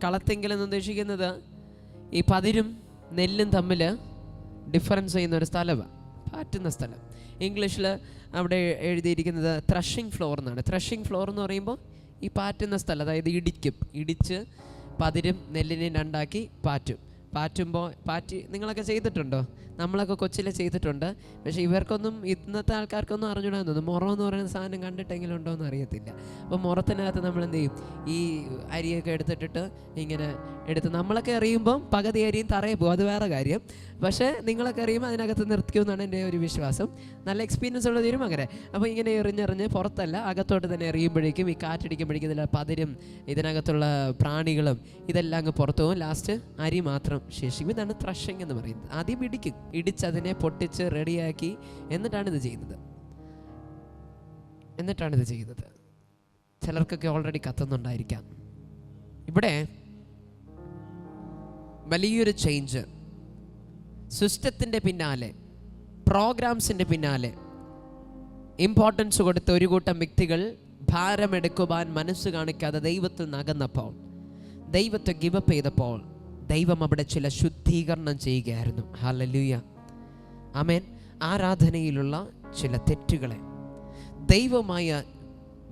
[SPEAKER 1] കളത്തിങ്കൽ എന്ന് ഉദ്ദേശിക്കുന്നത് ഈ പതിരും നെല്ലും തമ്മിൽ ഡിഫറൻസ് ചെയ്യുന്ന ഒരു സ്ഥലമാണ്, പാറ്റുന്ന സ്ഥലം. ഇംഗ്ലീഷിൽ അവിടെ എഴുതിയിരിക്കുന്നത് ത്രഷിങ് ഫ്ലോർ എന്നാണ്. ത്രഷിങ് ഫ്ലോർ എന്ന് പറയുമ്പോൾ ഈ പാറ്റുന്ന സ്ഥലം, അതായത് ഇടിച്ച് പതിരും നെല്ലിനെയും രണ്ടാക്കി പാറ്റുമ്പോൾ നിങ്ങളൊക്കെ ചെയ്തിട്ടുണ്ടോ? നമ്മളൊക്കെ കൊച്ചിലെ ചെയ്തിട്ടുണ്ട്. പക്ഷേ ഇവർക്കൊന്നും, ഇന്നത്തെ ആൾക്കാർക്കൊന്നും അറിഞ്ഞൂടാൻ തോന്നുന്നു. മുറം എന്ന് പറയുന്ന സാധനം കണ്ടിട്ടെങ്കിലും ഉണ്ടോ എന്ന് അറിയത്തില്ല. അപ്പോൾ മുറത്തിനകത്ത് നമ്മൾ എന്ത് ചെയ്യും, ഈ അരിയൊക്കെ എടുത്തിട്ടിട്ട് ഇങ്ങനെ എടുത്ത്, നമ്മളൊക്കെ എറിയുമ്പം പകുതി അരിയും തറയെ പോകും, അത് വേറെ കാര്യം. പക്ഷേ നിങ്ങളൊക്കെ എറിയുമ്പോൾ അതിനകത്ത് നിർത്തിക്കുമെന്നാണ് എൻ്റെ ഒരു വിശ്വാസം. നല്ല എക്സ്പീരിയൻസ് ഉള്ള തീരും അങ്ങനെ. അപ്പോൾ ഇങ്ങനെ എറിഞ്ഞെറിഞ്ഞ് പുറത്തല്ല, അകത്തോട്ട് തന്നെ എറിയുമ്പോഴേക്കും ഈ കാറ്റടിക്കുമ്പോഴേക്കും ഇതിൽ പതിരും ഇതിനകത്തുള്ള പ്രാണികളും ഇതെല്ലാം അങ്ങ് പുറത്തു പോകും. ലാസ്റ്റ് അരി മാത്രം ശേഷിക്കും. ഇതാണ് ത്രഷിങ് എന്ന് പറയുന്നത്. ആദ്യം ഇടിക്കും, ഇടിച്ചതിനെ പൊട്ടിച്ച് റെഡിയാക്കി എന്നിട്ടാണിത് ചെയ്യുന്നത്. ചിലർക്കൊക്കെ ഓൾറെഡി കത്തുന്നുണ്ടായിരിക്കാം. ഇവിടെ വലിയൊരു ചേഞ്ച്, സിസ്റ്റത്തിൻ്റെ പിന്നാലെ, പ്രോഗ്രാംസിൻ്റെ പിന്നാലെ ഇമ്പോർട്ടൻസ് കൊടുത്ത ഒരു കൂട്ടം വ്യക്തികൾ ഭാരമെടുക്കുവാൻ മനസ്സ് കാണിക്കാതെ ദൈവത്തിൽ നകന്നപ്പോൾ, ദൈവത്തെ ഗിവപ്പ് ചെയ്തപ്പോൾ, ദൈവം അവിടെ ചില ശുദ്ധീകരണം ചെയ്യുകയായിരുന്നു. ഹല്ലേലൂയ, ആമേൻ. ആരാധനയിലുള്ള ചില തെറ്റുകളെ, ദൈവമായ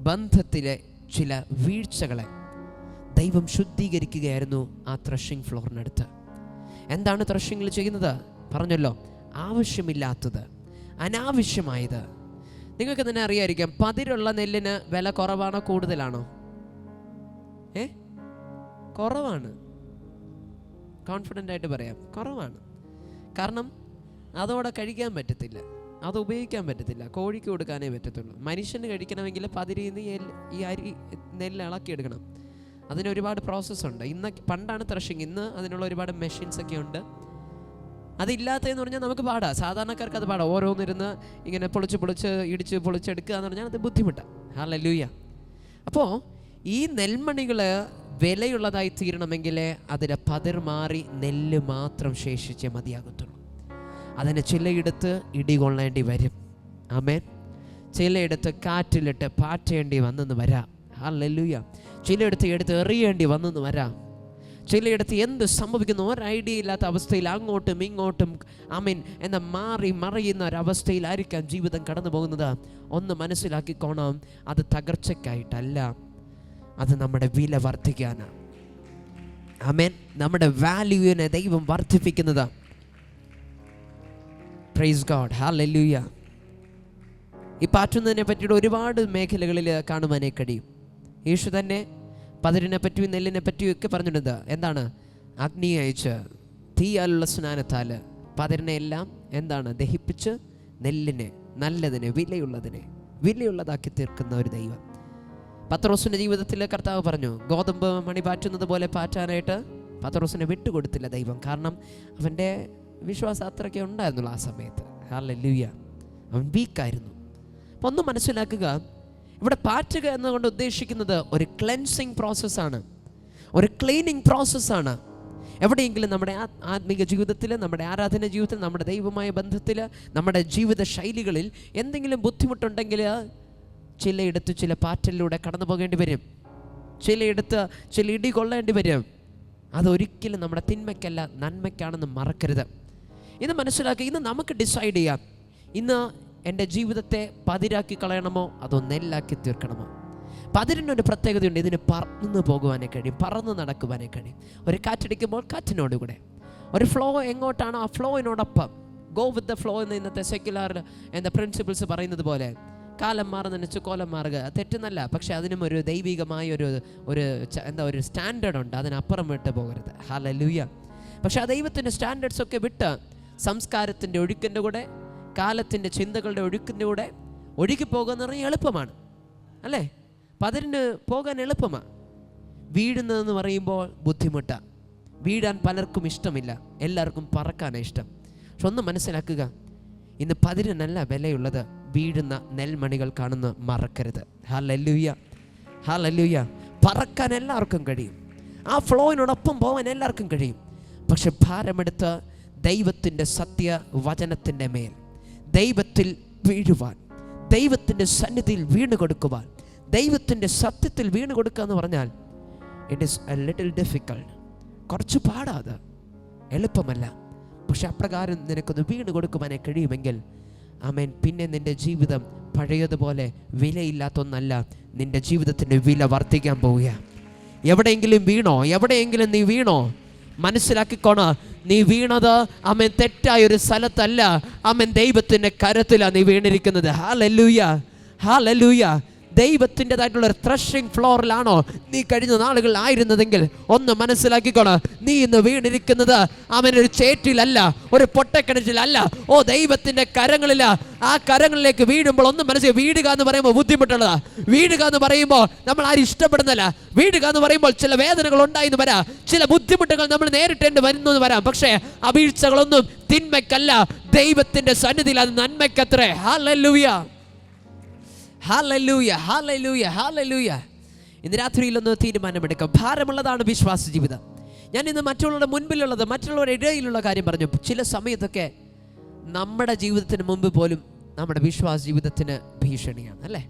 [SPEAKER 1] ബന്ധത്തിലെ ചില വീഴ്ചകളെ ദൈവം ശുദ്ധീകരിക്കുകയായിരുന്നു ആ ത്രഷിംഗ് ഫ്ലോറിനടുത്ത്. എന്താണ് ത്രഷിങ്ങിൽ ചെയ്യുന്നത്? പറഞ്ഞല്ലോ, ആവശ്യമില്ലാത്തത്, അനാവശ്യമായത്. നിങ്ങൾക്ക് തന്നെ അറിയായിരിക്കാം, പതിരുള്ള നെല്ലിന് വില കുറവാണോ കൂടുതലാണോ? കുറവാണ്. കോൺഫിഡൻ്റ് ആയിട്ട് പറയാം, കുറവാണ്. കാരണം അതോടെ കഴിക്കാൻ പറ്റത്തില്ല, അത് ഉപയോഗിക്കാൻ പറ്റത്തില്ല, കോഴിക്ക് കൊടുക്കാനേ പറ്റത്തുള്ളൂ. മനുഷ്യന് കഴിക്കണമെങ്കിൽ പതിരിന്ന് ഈ അരി നെല്ല് ഇളക്കിയെടുക്കണം. അതിനൊരുപാട് പ്രോസസ്സുണ്ട്. പണ്ടാണ് ത്രഷിങ്, ഇന്ന് അതിനുള്ള ഒരുപാട് മെഷീൻസൊക്കെ ഉണ്ട്. അതില്ലാത്തതെന്ന് പറഞ്ഞാൽ നമുക്ക് പാടാം, സാധാരണക്കാർക്ക് അത് പാടാം. ഓരോന്നിരുന്ന് ഇങ്ങനെ ഇടിച്ച് പൊളിച്ചെടുക്കുക എന്ന് പറഞ്ഞാൽ അത് ബുദ്ധിമുട്ടാണ്. ഹല്ലേലൂയ. അപ്പോൾ ഈ നെൽമണികൾ വിലയുള്ളതായി തീരണമെങ്കിൽ അതിലെ പതിർ മാറി നെല്ല് മാത്രം ശേഷിച്ചേ മതിയാകത്തുള്ളൂ. അതിന് ചിലയിടത്ത് ഇടികൊള്ളേണ്ടി വരും, ആമേൻ. ചിലയിടത്ത് കാറ്റിലിട്ട് പാറ്റേണ്ടി വന്നെന്ന് വരാം. ഹല്ലേലൂയ. ചിലയിടത്ത് എറിയേണ്ടി വന്നെന്ന് വരാം. ചിലയിടത്ത് എന്ത് സംഭവിക്കുന്നു ഒരു ഐഡിയ ഇല്ലാത്ത അവസ്ഥയിൽ അങ്ങോട്ടും ഇങ്ങോട്ടും ആമേൻ എന്ന മാറി മറിയുന്ന ഒരവസ്ഥയിലായിരിക്കാം ജീവിതം കടന്നു പോകുന്നത്. ഒന്ന് മനസ്സിലാക്കിക്കോണം, അത് തകർച്ചയ്ക്കായിട്ടല്ല, അത് നമ്മുടെ വില വർദ്ധിക്കാനാണ്. ആമേൻ. നമ്മുടെ വാല്യൂവിനെ ദൈവം വർദ്ധിപ്പിക്കുന്നത്. Price God, hallelujah. ഈ പാറ്റുന്നതിനെ പറ്റിയിട്ട് ഒരുപാട് മേഖലകളിൽ കാണുവാനേ കഴിയും. യേശു തന്നെ പതിരിനെ പറ്റിയും നെല്ലിനെ പറ്റിയും ഒക്കെ പറഞ്ഞിട്ടുണ്ട്. എന്താണ്? അഗ്നി അയച്ച് തീയാലുള്ള സ്നാനത്താൽ പതിരിനെ എല്ലാം എന്താണ് ദഹിപ്പിച്ച് നെല്ലിനെ, നല്ലതിനെ, വിലയുള്ളതാക്കി തീർക്കുന്ന ഒരു ദൈവം. പത്രോസിൻ്റെ ജീവിതത്തിൽ കർത്താവ് പറഞ്ഞു, ഗോതമ്പ് മണി പാറ്റുന്നത് പോലെ പാറ്റാനായിട്ട് പത്രോസിനെ വിട്ടുകൊടുത്തില്ല ദൈവം. കാരണം അവൻ്റെ വിശ്വാസം അത്രയ്ക്ക് ഉണ്ടായിരുന്നുള്ളൂ ആ സമയത്ത്. ഹല്ലേലൂയ. അവൻ വീക്കായിരുന്നു. അപ്പം ഒന്ന് മനസ്സിലാക്കുക, ഇവിടെ പാറ്റുക എന്നതുകൊണ്ട് ഉദ്ദേശിക്കുന്നത് ഒരു ക്ലെൻസിങ് പ്രോസസ്സാണ്, ഒരു ക്ലീനിങ് പ്രോസസ്സാണ്. എവിടെയെങ്കിലും നമ്മുടെ ആത്മീക ജീവിതത്തിൽ, നമ്മുടെ ആരാധന ജീവിതത്തിൽ, നമ്മുടെ ദൈവമായ ബന്ധത്തിൽ, നമ്മുടെ ജീവിത ശൈലികളിൽ എന്തെങ്കിലും ബുദ്ധിമുട്ടുണ്ടെങ്കിൽ ചിലയിടത്ത് ചില പാറ്റലിലൂടെ കടന്നു പോകേണ്ടി വരും, ചിലയിടത്ത് ചില ഇടി കൊള്ളേണ്ടി വരും. അതൊരിക്കലും നമ്മുടെ തിന്മയ്ക്കല്ല, നന്മയ്ക്കാണെന്ന് മറക്കരുത്. ഇന്ന് മനസ്സിലാക്കി, ഇന്ന് നമുക്ക് ഡിസൈഡ് ചെയ്യാം, ഇന്ന് എൻ്റെ ജീവിതത്തെ പതിരാക്കി കളയണമോ അതോ നെല്ലാക്കി തീർക്കണമോ. പതിരിനൊരു പ്രത്യേകതയുണ്ട്, ഇതിന് പറന്ന് പോകുവാനേ കഴിയും, പറന്ന് നടക്കുവാനേ കഴിയും. ഒരു കാറ്റടിക്കുമ്പോൾ കാറ്റിനോടുകൂടെ ഒരു ഫ്ലോ എങ്ങോട്ടാണോ ആ ഫ്ലോയിനോടൊപ്പം ഗോ വിത്ത് ദ ഫ്ലോ എന്ന് ഇന്നത്തെ സെക്യുലർ എന്ന പ്രിൻസിപ്പിൾസ് പറയുന്നത് പോലെ കാലം മാറുന്നതിനു കോലം മാറുക തെറ്റെന്നല്ല. പക്ഷെ അതിനും ഒരു ദൈവികമായ ഒരു സ്റ്റാൻഡേർഡ് ഉണ്ട്, അതിനപ്പുറം വിട്ട് പോകരുത്. ഹല്ലേലൂയ. പക്ഷെ ആ ദൈവത്തിൻ്റെ സ്റ്റാൻഡേർഡ്സ് ഒക്കെ വിട്ട് സംസ്കാരത്തിൻ്റെ ഒഴുക്കിൻ്റെ കൂടെ, കാലത്തിൻ്റെ ചിന്തകളുടെ ഒഴുക്കിൻ്റെ കൂടെ ഒഴുകി പോകുക എന്ന് പറഞ്ഞാൽ എളുപ്പമാണ്, അല്ലേ? പതിരിന് പോകാൻ എളുപ്പമാണ്. വീഴുന്നതെന്ന് പറയുമ്പോൾ ബുദ്ധിമുട്ടാണ്. വീഴാൻ പലർക്കും ഇഷ്ടമില്ല, എല്ലാവർക്കും പറക്കാനാണ് ഇഷ്ടം. പക്ഷെ ഒന്ന് മനസ്സിലാക്കുക, ഇന്ന് പതിരിനല്ല വിലയുള്ളത്, വീഴുന്ന നെൽമണികൾ കാണുന്ന മറക്കരുത്. Hallelujah, hallelujah. പറക്കാൻ എല്ലാവർക്കും കഴിയും, ആ ഫ്ലോയിനോടൊപ്പം പോകാൻ എല്ലാവർക്കും കഴിയും. പക്ഷെ ഭാരമെടുത്ത് ദൈവത്തിൻ്റെ സത്യവചനത്തിൻ്റെ മേൽ ദൈവത്തിൽ വീഴുവാൻ, ദൈവത്തിൻ്റെ സന്നിധിയിൽ വീണ് കൊടുക്കുവാൻ, ദൈവത്തിൻ്റെ സത്യത്തിൽ വീണ് കൊടുക്കുക എന്ന് പറഞ്ഞാൽ it is A little difficult. കുറച്ച് പാടാത്, എളുപ്പമല്ല. പക്ഷെ അപ്രകാരം നിനക്കൊന്ന് വീണ് കൊടുക്കുവാനേ കഴിയുമെങ്കിൽ ആമേൻ, പിന്നെ നിൻ്റെ ജീവിതം പഴയതുപോലെ വിലയില്ലാത്തൊന്നല്ല, നിൻ്റെ ജീവിതത്തിൻ്റെ വില വർദ്ധിക്കാൻ പോവുക. എവിടെയെങ്കിലും വീണോ, എവിടെയെങ്കിലും നീ വീണോ, മനസ്സിലാക്കിക്കോണ, നീ വീണത് ആമേൻ തെറ്റായ ഒരു സ്ഥലത്തല്ല, ആമേൻ ദൈവത്തിൻ്റെ കരത്തിലാണ് നീ വീണിരിക്കുന്നത്. Hallelujah, hallelujah. ദൈവത്തിൻ്റെതായിട്ടുള്ള ഒരു ത്രഷിംഗ് ഫ്ലോറിലാണോ നീ കഴിഞ്ഞ നാളുകളിലായിരുന്നതെങ്കിൽ ഒന്ന് മനസ്സിലാക്കിക്കോണം, നീ ഇന്ന് വീണിരിക്കുന്നത് അവനൊരു ചേറ്റിലല്ല, ഒരു പൊട്ടക്കിണറ്റിലല്ല, ദൈവത്തിൻ്റെ കരങ്ങളില. ആ കരങ്ങളിലേക്ക് വീഴുമ്പോൾ ഒന്ന് മനസ്സിലാക്കി, വീടുക എന്ന് പറയുമ്പോൾ ബുദ്ധിമുട്ടുള്ളതാ. വീടുക എന്ന് പറയുമ്പോൾ നമ്മൾ ആരും ഇഷ്ടപ്പെടുന്നില്ല. വീടുക എന്ന് പറയുമ്പോൾ ചില വേദനകൾ ഉണ്ടായിന്ന് വരാം, ചില ബുദ്ധിമുട്ടുകൾ നമ്മൾ നേരിട്ടേണ്ടി വരുന്നു എന്ന് വരാം. പക്ഷേ ആ വീഴ്ചകളൊന്നും തിന്മയ്ക്കല്ല, ദൈവത്തിൻ്റെ സന്നിധിയിൽ അത് നന്മയ്ക്കത്രേ. Hallelujah, hallelujah, hallelujah, hallelujah. ഇന്ന് രാത്രിയിലൊന്ന് തീരുമാനമെടുക്കാം. ഭാരമുള്ളതാണ് വിശ്വാസ ജീവിതം. ഞാൻ ഇന്ന് മറ്റുള്ളവരുടെ മുൻപിലുള്ളത്, മറ്റുള്ളവരുടെ ഇടയിലുള്ള കാര്യം പറഞ്ഞു. ചില സമയത്തൊക്കെ നമ്മുടെ ജീവിതത്തിന് മുമ്പ് പോലും നമ്മുടെ വിശ്വാസ ജീവിതത്തിന് ഭീഷണിയാണ് അല്ലേ?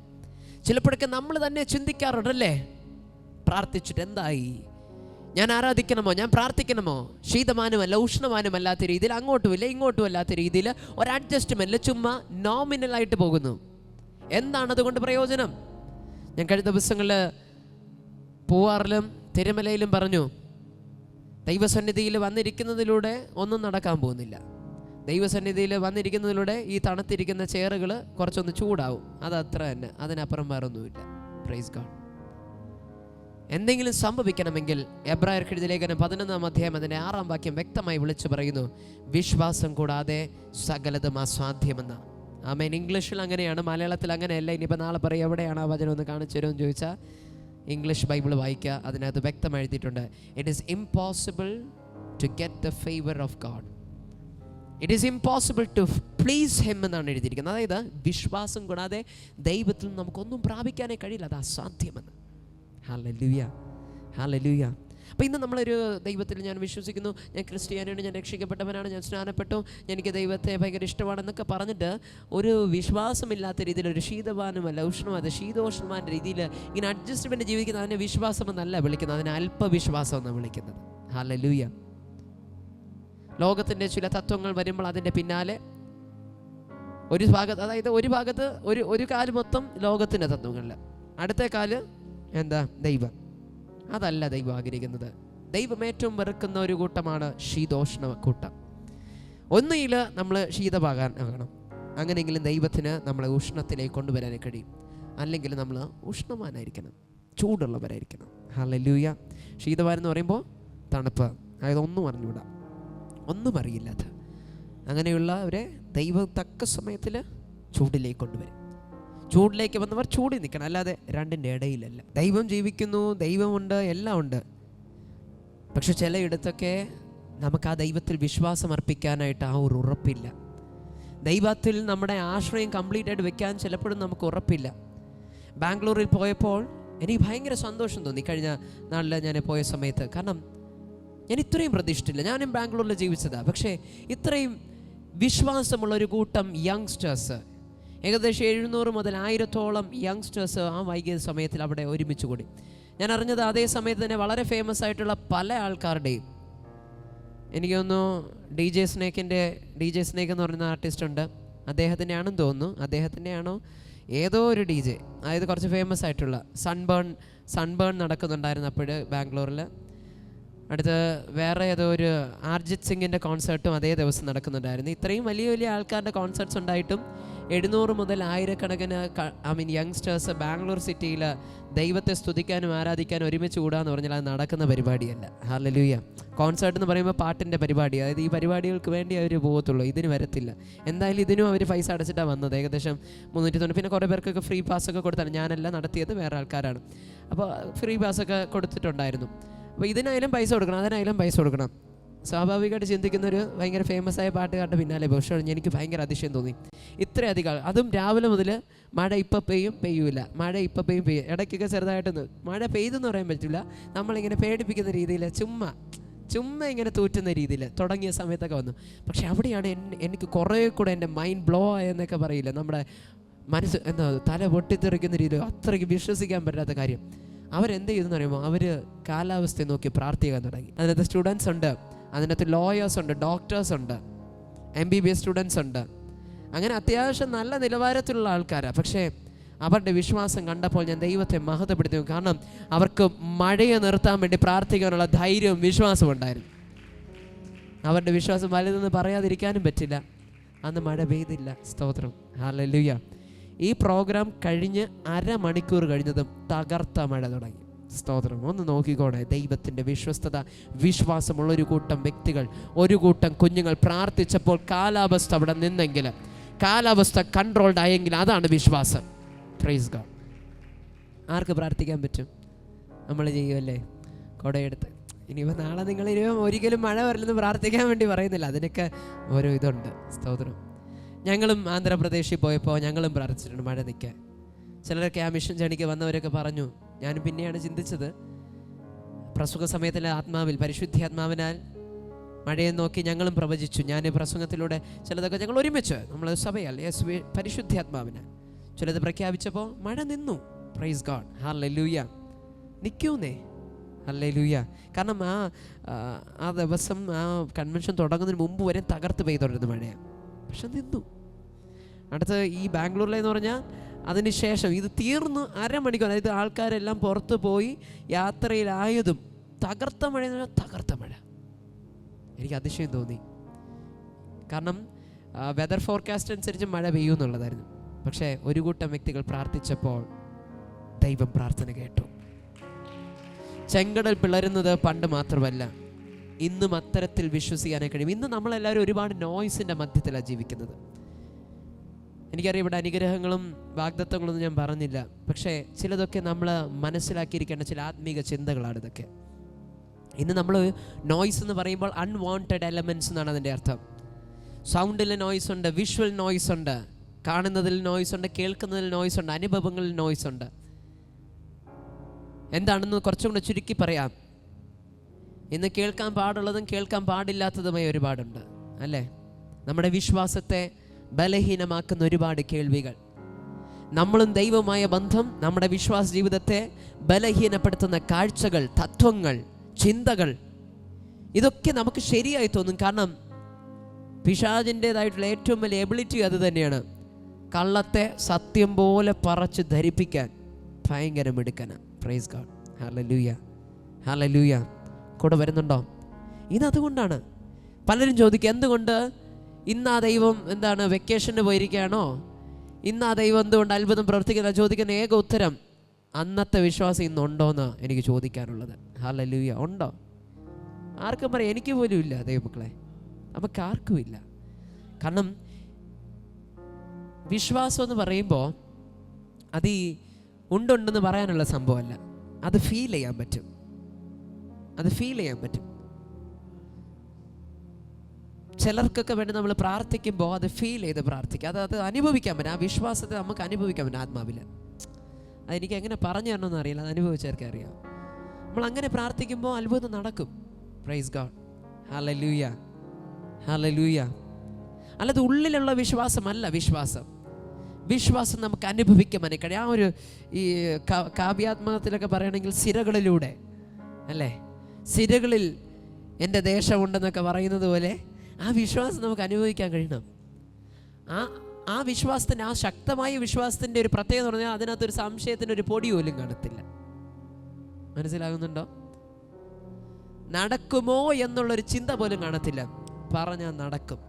[SPEAKER 1] ചിലപ്പോഴൊക്കെ നമ്മൾ തന്നെ ചിന്തിക്കാറുണ്ടല്ലേ, പ്രാർത്ഥിച്ചിട്ട് എന്തായി, ഞാൻ ആരാധിക്കണമോ, ഞാൻ പ്രാർത്ഥിക്കണമോ? ശീതമാനുമല്ല ഉഷ്ണമാനുമല്ലാത്ത രീതിയിൽ, അങ്ങോട്ടുമില്ല ഇങ്ങോട്ടും അല്ലാത്ത രീതിയിൽ ഒരു അഡ്ജസ്റ്റ്മെൻറ്റിൽ ചുമ്മാ നോമിനലായിട്ട് പോകുന്നു. എന്താണ് അതുകൊണ്ട് പ്രയോജനം? ഞാൻ കഴിഞ്ഞ ദിവസങ്ങളിൽ പൂവാറിലും തിരുമലയിലും പറഞ്ഞു, ദൈവസന്നിധിയിൽ വന്നിരിക്കുന്നതിലൂടെ ഒന്നും നടക്കാൻ പോകുന്നില്ല. ദൈവസന്നിധിയിൽ വന്നിരിക്കുന്നതിലൂടെ ഈ തണുത്തിരിക്കുന്ന ചെയറുകൾ കുറച്ചൊന്ന് ചൂടാവും, അതത്ര തന്നെ, അതിനപ്പുറം വേറൊന്നുമില്ല. Praise God. എന്തെങ്കിലും സംഭവിക്കണമെങ്കിൽ എബ്രായർക്ക് എഴുതിയ ലേഖനം 11-ാം അധ്യായം അതിൻ്റെ 6-ാം വാക്യം വ്യക്തമായി വിളിച്ചു പറയുന്നു, വിശ്വാസം കൂടാതെ സകലതും അസാധ്യമെന്ന്. ആമേൻ. ഇംഗ്ലീഷിൽ അങ്ങനെയാണ്, മലയാളത്തിൽ അങ്ങനെയല്ല. ഇനിയിപ്പോൾ നാളെ പറയും എവിടെയാണ് ആ വചനം ഒന്ന് കാണിച്ചു തരുമെന്ന് ചോദിച്ചാൽ ഇംഗ്ലീഷ് ബൈബിൾ വായിക്കുക, അതിനകത്ത് വ്യക്തമായി എഴുതിയിട്ടുണ്ട്, it is impossible to get the favour of God, it is impossible to please him എന്നാണ് എഴുതിയിരിക്കുന്നത്. അതായത് വിശ്വാസം കൂടാതെ ദൈവത്തിൽ നമുക്കൊന്നും പ്രാപിക്കാനേ കഴിയില്ല, അത് അസാധ്യമെന്ന്. Hallelujah, hallelujah. അപ്പോൾ ഇന്ന് നമ്മളൊരു ദൈവത്തിൽ ഞാൻ വിശ്വസിക്കുന്നു, ഞാൻ ക്രിസ്ത്യാനിയാണ്, ഞാൻ രക്ഷിക്കപ്പെട്ടവനാണ്, ഞാൻ സ്നാനപ്പെട്ടു, എനിക്ക് ദൈവത്തെ ഭയങ്കര ഇഷ്ടമാണെന്നൊക്കെ പറഞ്ഞിട്ട് ഒരു വിശ്വാസമില്ലാത്ത രീതിയിൽ, ഒരു ശീതവാനുമല്ല ഉഷ്ണമല്ല ശീതോഷ്ണമാൻ്റെ രീതിയിൽ ഇങ്ങനെ അഡ്ജസ്റ്റ്മെൻറ്റ് ജീവിക്കുന്നത്, അതിനെ വിശ്വാസം എന്നല്ല വിളിക്കുന്നത്, അതിനെ അല്പവിശ്വാസം എന്നാണ് വിളിക്കുന്നത്. ഹല്ലേലൂയ. ലോകത്തിൻ്റെ ചില തത്വങ്ങൾ വരുമ്പോൾ അതിൻ്റെ പിന്നാലെ ഒരു ഭാഗത്ത്, അതായത് ഒരു ഭാഗത്ത് ഒരു കാല് മൊത്തം ലോകത്തിൻ്റെ തത്വങ്ങളിൽ, അടുത്ത കാല് എന്താ ദൈവം. അതല്ല ദൈവം ആഗ്രഹിക്കുന്നത്. ദൈവം ഏറ്റവും വെറുക്കുന്ന ഒരു കൂട്ടമാണ് ശീതോഷ്ണ കൂട്ടം. ഒന്നുകിൽ നമ്മൾ ശീതഭാഗമാകണം, അങ്ങനെയെങ്കിലും ദൈവത്തിന് നമ്മളെ ഉഷ്ണത്തിലേക്ക് കൊണ്ടുവരാനേ കഴിയും. അല്ലെങ്കിൽ നമ്മൾ ഉഷ്ണവാനായിരിക്കണം, ചൂടുള്ളവരായിരിക്കണം. ഹല്ലേലൂയ. ശീതവാനെന്ന് പറയുമ്പോൾ തണുപ്പ്, അതായത് ഒന്നും അറിഞ്ഞൂടാ, ഒന്നും അറിയില്ലാത്ത അങ്ങനെയുള്ളവരെ ദൈവം തക്ക സമയത്തിൽ ചൂടിലേക്ക് കൊണ്ടുവരും. ചൂടിലേക്ക് വന്നവർ ചൂടിൽ നിൽക്കണം, അല്ലാതെ രണ്ടിൻ്റെ ഇടയിലല്ല. ദൈവം ജീവിക്കുന്നു, ദൈവമുണ്ട്, എല്ലാം ഉണ്ട്. പക്ഷെ ചിലയിടത്തൊക്കെ നമുക്ക് ആ ദൈവത്തിൽ വിശ്വാസം അർപ്പിക്കാനായിട്ട് ആ ഒരു ഉറപ്പില്ല. ദൈവത്തിൽ നമ്മുടെ ആശ്രയം കംപ്ലീറ്റ് ആയിട്ട് വെക്കാൻ ചിലപ്പോഴും നമുക്ക് ഉറപ്പില്ല. ബാംഗ്ലൂരിൽ പോയപ്പോൾ എനിക്ക് ഭയങ്കര സന്തോഷം തോന്നി കഴിഞ്ഞ നാളിൽ ഞാൻ പോയ സമയത്ത്. കാരണം ഞാൻ ഇത്രയും പ്രതീക്ഷിച്ചില്ല. ഞാനും ബാംഗ്ലൂരിൽ ജീവിച്ചതാണ്, പക്ഷേ ഇത്രയും വിശ്വാസമുള്ളൊരു കൂട്ടം യങ്സ്റ്റേഴ്സ്, ഏകദേശം 700 മുതൽ 1000-ഓളം യങ്സ്റ്റേഴ്സ് ആ വൈകിയ സമയത്തിൽ അവിടെ ഒരുമിച്ച് കൂടി. ഞാൻ അറിഞ്ഞത് അതേ സമയത്ത് തന്നെ വളരെ ഫേമസ് ആയിട്ടുള്ള പല ആൾക്കാരുടെയും, എനിക്ക് തോന്നുന്നു ഡി ജെ സ്നേക്ക് എന്ന് പറയുന്ന ആർട്ടിസ്റ്റ് ഉണ്ട്, അദ്ദേഹത്തിൻ്റെ ആണെന്ന് തോന്നുന്നു, അദ്ദേഹത്തിൻ്റെ ആണോ ഏതോ ഒരു ഡി ജെ, അതായത് കുറച്ച് ഫേമസ് ആയിട്ടുള്ള സൺബേൺ നടക്കുന്നുണ്ടായിരുന്നു അപ്പോൾ ബാംഗ്ലൂരിൽ. അടുത്ത് വേറെ ഏതോ ഒരു അർജിത് സിംഗിൻ്റെ കോൺസേർട്ടും അതേ ദിവസം നടക്കുന്നുണ്ടായിരുന്നു. ഇത്രയും വലിയ വലിയ ആൾക്കാരുടെ കോൺസേർട്ട്സ് ഉണ്ടായിട്ടും 700 മുതൽ 1000 യങ്സ്റ്റേഴ്സ് ബാംഗ്ലൂർ സിറ്റിയിൽ ദൈവത്തെ സ്തുതിക്കാനും ആരാധിക്കാനും ഒരുമിച്ച് കൂടാന്ന് പറഞ്ഞാൽ അത് നടക്കുന്ന പരിപാടിയല്ല. ഹല്ലേലൂയ. കോൺസേർട്ട് എന്ന് പറയുമ്പോൾ പാട്ടിൻ്റെ പരിപാടി, അതായത് ഈ പരിപാടികൾക്ക് വേണ്ടി അവർ പോകത്തുള്ളൂ, ഇതിന് വരത്തില്ല. എന്തായാലും ഇതിനും അവർ പൈസ അടച്ചിട്ടാണ് വന്നത്, ഏകദേശം 390. പിന്നെ കുറേ പേർക്കൊക്കെ ഫ്രീ പാസ്സൊക്കെ കൊടുത്താണ്, ഞാനല്ല നടത്തിയത്, വേറെ ആൾക്കാരാണ്. അപ്പോൾ ഫ്രീ പാസ്സൊക്കെ കൊടുത്തിട്ടുണ്ടായിരുന്നു. അപ്പോൾ ഇതിനായാലും പൈസ കൊടുക്കണം, അതിനായാലും പൈസ കൊടുക്കണം. സ്വാഭാവികമായിട്ട് ചിന്തിക്കുന്നൊരു ഭയങ്കര ഫേമസ് ആയ പാട്ടുകാരുടെ പിന്നാലെ. പക്ഷേ എനിക്ക് ഭയങ്കര അതിശയം തോന്നി, ഇത്രയധികം, അതും രാവിലെ മുതൽ മഴ ഇപ്പം പെയ്യൂല, മഴ ഇപ്പം പെയ്യും, ഇടയ്ക്കൊക്കെ ചെറുതായിട്ടൊന്ന് മഴ പെയ്തെന്ന് പറയാൻ പറ്റില്ല, നമ്മളിങ്ങനെ പേടിപ്പിക്കുന്ന രീതിയിൽ ചുമ്മാ ഇങ്ങനെ തൂറ്റുന്ന രീതിയിൽ തുടങ്ങിയ സമയത്തൊക്കെ വന്നു. പക്ഷെ അവിടെയാണ് എനിക്ക് കുറേ കൂടെ എൻ്റെ മൈൻഡ് ബ്ലോ ആയെന്നൊക്കെ പറയില്ല, നമ്മുടെ മനസ്സ് എന്താ തല പൊട്ടിത്തെറിക്കുന്ന രീതിയിൽ, അത്രയ്ക്ക് വിശ്വസിക്കാൻ പറ്റാത്ത കാര്യം. അവരെന്ത് ചെയ്തെന്ന് പറയുമ്പോൾ അവർ കാലാവസ്ഥയെ നോക്കി പ്രാർത്ഥിക്കാൻ തുടങ്ങി. അതിനകത്ത് സ്റ്റുഡൻസ് ഉണ്ട്, അതിനകത്ത് ലോയേഴ്സ് ഉണ്ട്, ഡോക്ടേഴ്സ് ഉണ്ട്, MBBS സ്റ്റുഡൻസ് ഉണ്ട്, അങ്ങനെ അത്യാവശ്യം നല്ല നിലവാരത്തിലുള്ള ആൾക്കാരാണ്. പക്ഷേ അവരുടെ വിശ്വാസം കണ്ടപ്പോൾ ഞാൻ ദൈവത്തെ മഹത്വപ്പെടുത്തി. കാരണം അവർക്ക് മഴയെ നിർത്താൻ വേണ്ടി പ്രാർത്ഥിക്കാനുള്ള ധൈര്യവും വിശ്വാസവും ഉണ്ടായിരുന്നു. അവരുടെ വിശ്വാസം വലുതെന്ന് പറയാതിരിക്കാനും പറ്റില്ല. അന്ന് മഴ പെയ്തില്ല. സ്തോത്രം, ഹല്ലേലൂയ. ഈ പ്രോഗ്രാം കഴിഞ്ഞ് അരമണിക്കൂർ കഴിഞ്ഞതും തകർത്ത മഴ തുടങ്ങി. സ്തോത്രം. ഒന്ന് നോക്കിക്കോടെ, ദൈവത്തിൻ്റെ വിശ്വസ്തത. വിശ്വാസമുള്ളൊരു കൂട്ടം വ്യക്തികൾ, ഒരു കൂട്ടം കുഞ്ഞുങ്ങൾ പ്രാർത്ഥിച്ചപ്പോൾ കാലാവസ്ഥ അവിടെ നിന്നെങ്കിൽ, കാലാവസ്ഥ കൺട്രോൾഡ് ആയെങ്കിൽ അതാണ് വിശ്വാസം. Praise God. ആർക്ക് പ്രാർത്ഥിക്കാൻ പറ്റും? നമ്മൾ ചെയ്യുമല്ലേ, കുടയെടുത്ത്. ഇനിയിപ്പോൾ നാളെ നിങ്ങൾ ഒരിക്കലും മഴ വരില്ലെന്ന് പ്രാർത്ഥിക്കാൻ വേണ്ടി പറയുന്നില്ല, അതിനൊക്കെ ഓരോ ഇതുണ്ട്. സ്തോത്രം. ഞങ്ങളും ആന്ധ്രാപ്രദേശിൽ പോയപ്പോൾ ഞങ്ങളും പ്രാർത്ഥിച്ചിട്ടുണ്ട് മഴ നിൽക്കാൻ. ചിലരൊക്കെ ആ മിഷൻ ജണിക്ക് വന്നവരൊക്കെ പറഞ്ഞു. ഞാനും പിന്നെയാണ് ചിന്തിച്ചത്, പ്രസംഗ സമയത്തിലെ ആത്മാവിൽ, പരിശുദ്ധാത്മാവിനാൽ മഴയെ നോക്കി ഞങ്ങളും പ്രവചിച്ചു. ഞാൻ പ്രസംഗത്തിലൂടെ ചിലതൊക്കെ ഞങ്ങൾ ഒരുമിച്ച്, നമ്മൾ സഭയല്ല, പരിശുദ്ധാത്മാവിനാൽ ചിലത് പ്രഖ്യാപിച്ചപ്പോൾ മഴ നിന്നു. Praise God, hallelujah. നിൽക്കൂന്നേ, ഹല്ലേലൂയ. കാരണം ആ ദിവസം ആ കൺവെൻഷൻ തുടങ്ങുന്നതിന് മുമ്പ് വരെ തകർത്ത് പെയ്തുകൊണ്ടിരുന്ന മഴയാണ്, പക്ഷെ നിന്നു. അടുത്ത് ഈ ബാംഗ്ലൂരിലെന്ന് പറഞ്ഞാൽ അതിന് ശേഷം ഇത് തീർന്നു അരമണിക്കൂർ, അതായത് ആൾക്കാരെല്ലാം പുറത്ത് പോയി യാത്രയിലായതും തകർത്ത മഴ എന്ന് പറഞ്ഞാൽ തകർത്ത മഴ. എനിക്ക് അതിശയം തോന്നി. കാരണം വെതർ ഫോർകാസ്റ്റ് അനുസരിച്ച് മഴ പെയ്യുമെന്നുള്ളതായിരുന്നു. പക്ഷേ ഒരു കൂട്ടം വ്യക്തികൾ പ്രാർത്ഥിച്ചപ്പോൾ ദൈവം പ്രാർത്ഥന കേട്ടു. ചെങ്കടൽ പിളരുന്നത് പണ്ട് മാത്രമല്ല, ഇന്നും അത്തരത്തിൽ വിശ്വസിക്കാനേ കഴിയും. ഇന്ന് നമ്മളെല്ലാവരും ഒരുപാട് നോയ്സിൻ്റെ മധ്യത്തിലാണ് ജീവിക്കുന്നത്. എനിക്കറിയാം ഇവിടെ അനുഗ്രഹങ്ങളും വാഗ്ദത്തങ്ങളൊന്നും ഞാൻ പറഞ്ഞില്ല, പക്ഷേ ചിലതൊക്കെ നമ്മൾ മനസ്സിലാക്കിയിരിക്കേണ്ട ചില ആത്മീക ചിന്തകളാണ് ഇതൊക്കെ. ഇന്ന് നമ്മൾ നോയ്സ് എന്ന് പറയുമ്പോൾ അൺവാണ്ടഡ് എലമെൻറ്റ്സ് എന്നാണ് അതിൻ്റെ അർത്ഥം. സൗണ്ടിൽ നോയ്സ് ഉണ്ട്, വിഷ്വൽ നോയ്സ് ഉണ്ട്, കാണുന്നതിൽ നോയ്സ് ഉണ്ട്, കേൾക്കുന്നതിൽ നോയ്സ് ഉണ്ട്, അനുഭവങ്ങളിൽ നോയ്സ് ഉണ്ട്. എന്താണെന്ന് കുറച്ചും കൂടെ ചുരുക്കി പറയാം. ഇന്ന് കേൾക്കാൻ പാടുള്ളതും കേൾക്കാൻ പാടില്ലാത്തതുമായ ഒരുപാടുണ്ട്, അല്ലേ? നമ്മുടെ വിശ്വാസത്തെ ബലഹീനമാക്കുന്ന ഒരുപാട് കേൾവികൾ, നമ്മളും ദൈവമായ ബന്ധം, നമ്മുടെ വിശ്വാസ ജീവിതത്തെ ബലഹീനപ്പെടുത്തുന്ന കാഴ്ചകൾ, തത്വങ്ങൾ, ചിന്തകൾ, ഇതൊക്കെ നമുക്ക് ശരിയായി തോന്നും. കാരണം പിശാചിൻ്റെതായിട്ടുള്ള ഏറ്റവും വലിയ എബിലിറ്റി അത് തന്നെയാണ്. കള്ളത്തെ സത്യം പോലെ പറച്ച് ധരിപ്പിക്കാൻ ഭയങ്കര മിടുക്കനാണ്. Praise God, hallelujah, hallelujah. കൂടെ വരുന്നുണ്ടോ? ഇതതുകൊണ്ടാണ് പലരും ചോദിക്കുക, എന്തുകൊണ്ട് ഇന്ന് ആ ദൈവം എന്താണ് വെക്കേഷന് പോയിരിക്കുകയാണോ? ഇന്ന് ആ ദൈവം എന്തുകൊണ്ട് അത്ഭുതം പ്രവർത്തിക്കുന്ന? ചോദിക്കുന്ന ഏക ഉത്തരം, അന്നത്തെ വിശ്വാസം ഇന്നുണ്ടോയെന്ന് എനിക്ക് ചോദിക്കാനുള്ളത്. ഹല്ലേലൂയ. ഉണ്ടോ? ആർക്കും പറയാം, എനിക്ക് പോലും ഇല്ല ദൈവമക്കളെ, നമുക്ക് ആർക്കും ഇല്ല. കാരണം വിശ്വാസം എന്ന് പറയുമ്പോൾ അത് ഈ ഉണ്ടെന്ന് പറയാനുള്ള സംഭവമല്ല, അത് ഫീൽ ചെയ്യാൻ പറ്റും, അത് ഫീൽ ചെയ്യാൻ പറ്റും. ചിലർക്കൊക്കെ വേണ്ടി നമ്മൾ പ്രാർത്ഥിക്കുമ്പോൾ അത് ഫീൽ ചെയ്ത് പ്രാർത്ഥിക്കുക, അത് അനുഭവിക്കാൻ പറ്റും. ആ വിശ്വാസത്തെ നമുക്ക് അനുഭവിക്കാൻ പറ്റും ആത്മാവിൽ. അതെനിക്ക് എങ്ങനെ പറഞ്ഞു തരണമെന്ന് അറിയില്ല, അത് അനുഭവിച്ചവർക്ക് അറിയാം. നമ്മൾ അങ്ങനെ പ്രാർത്ഥിക്കുമ്പോൾ അത്ഭുതം നടക്കും. Price God, hallelujah, hallelujah. അല്ലാതെ ഉള്ളിലുള്ള വിശ്വാസമല്ല വിശ്വാസം. വിശ്വാസം നമുക്ക് അനുഭവിക്കാൻ കഴിയും. ആ ഒരു ഈ കാവ്യാത്മകത്തിലൊക്കെ പറയുകയാണെങ്കിൽ സിരകളിലൂടെ, അല്ലേ? സിരകളിൽ എൻ്റെ ദേശമുണ്ടെന്നൊക്കെ പറയുന്നത് പോലെ ആ വിശ്വാസം നമുക്ക് അനുഭവിക്കാൻ കഴിയണം. ആ വിശ്വാസത്തിൻ്റെ, ആ ശക്തമായ വിശ്വാസത്തിൻ്റെ ഒരു പ്രത്യേകത എന്ന് പറഞ്ഞാൽ അതിനകത്തൊരു സംശയത്തിൻ്റെ ഒരു പൊടി പോലും കാണത്തില്ല. മനസ്സിലാകുന്നുണ്ടോ? നടക്കുമോ എന്നുള്ളൊരു ചിന്ത പോലും കാണത്തില്ല. പറഞ്ഞാൽ നടക്കും.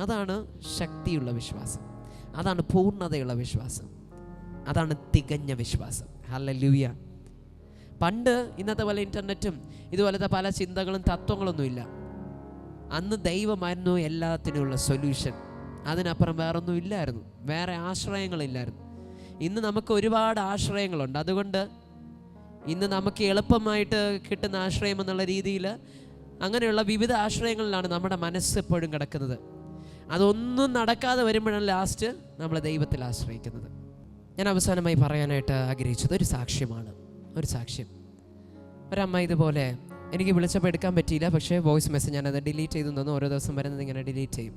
[SPEAKER 1] അതാണ് ശക്തിയുള്ള വിശ്വാസം, അതാണ് പൂർണ്ണതയുള്ള വിശ്വാസം, അതാണ് തികഞ്ഞ വിശ്വാസം. ഹല്ലേലൂയ. പണ്ട് ഇന്നത്തെ പോലെ ഇൻ്റർനെറ്റും ഇതുപോലത്തെ പല ചിന്തകളും തത്വങ്ങളൊന്നുമില്ല. അന്ന് ദൈവമായിരുന്നു എല്ലാത്തിനുമുള്ള സൊല്യൂഷൻ. അതിനപ്പുറം വേറൊന്നും ഇല്ലായിരുന്നു, വേറെ ആശ്രയങ്ങളില്ലായിരുന്നു. ഇന്ന് നമുക്ക് ഒരുപാട് ആശ്രയങ്ങളുണ്ട്. അതുകൊണ്ട് ഇന്ന് നമുക്ക് എളുപ്പമായിട്ട് കിട്ടുന്ന ആശ്രയം എന്നുള്ള രീതിയിൽ അങ്ങനെയുള്ള വിവിധ ആശ്രയങ്ങളിലാണ് നമ്മുടെ മനസ്സ് എപ്പോഴും കിടക്കുന്നത്. അതൊന്നും നടക്കാതെ വരുമ്പോഴാണ് ലാസ്റ്റ് നമ്മൾ ദൈവത്തിൽ ആശ്രയിക്കുന്നത്. ഞാൻ അവസാനമായി പറയാനായിട്ട് ആഗ്രഹിച്ചത് ഒരു സാക്ഷ്യമാണ്. ഒരു സാക്ഷ്യം. ഒരമ്മ ഇതുപോലെ എനിക്ക് വിളിച്ചപ്പോൾ എടുക്കാൻ പറ്റിയില്ല, പക്ഷേ വോയിസ് മെസ്സേജ് ഞാനത് ഡിലീറ്റ് ചെയ്തു തന്നു. ഓരോ ദിവസം വരുന്നത് ഇങ്ങനെ ഡിലീറ്റ് ചെയ്യും.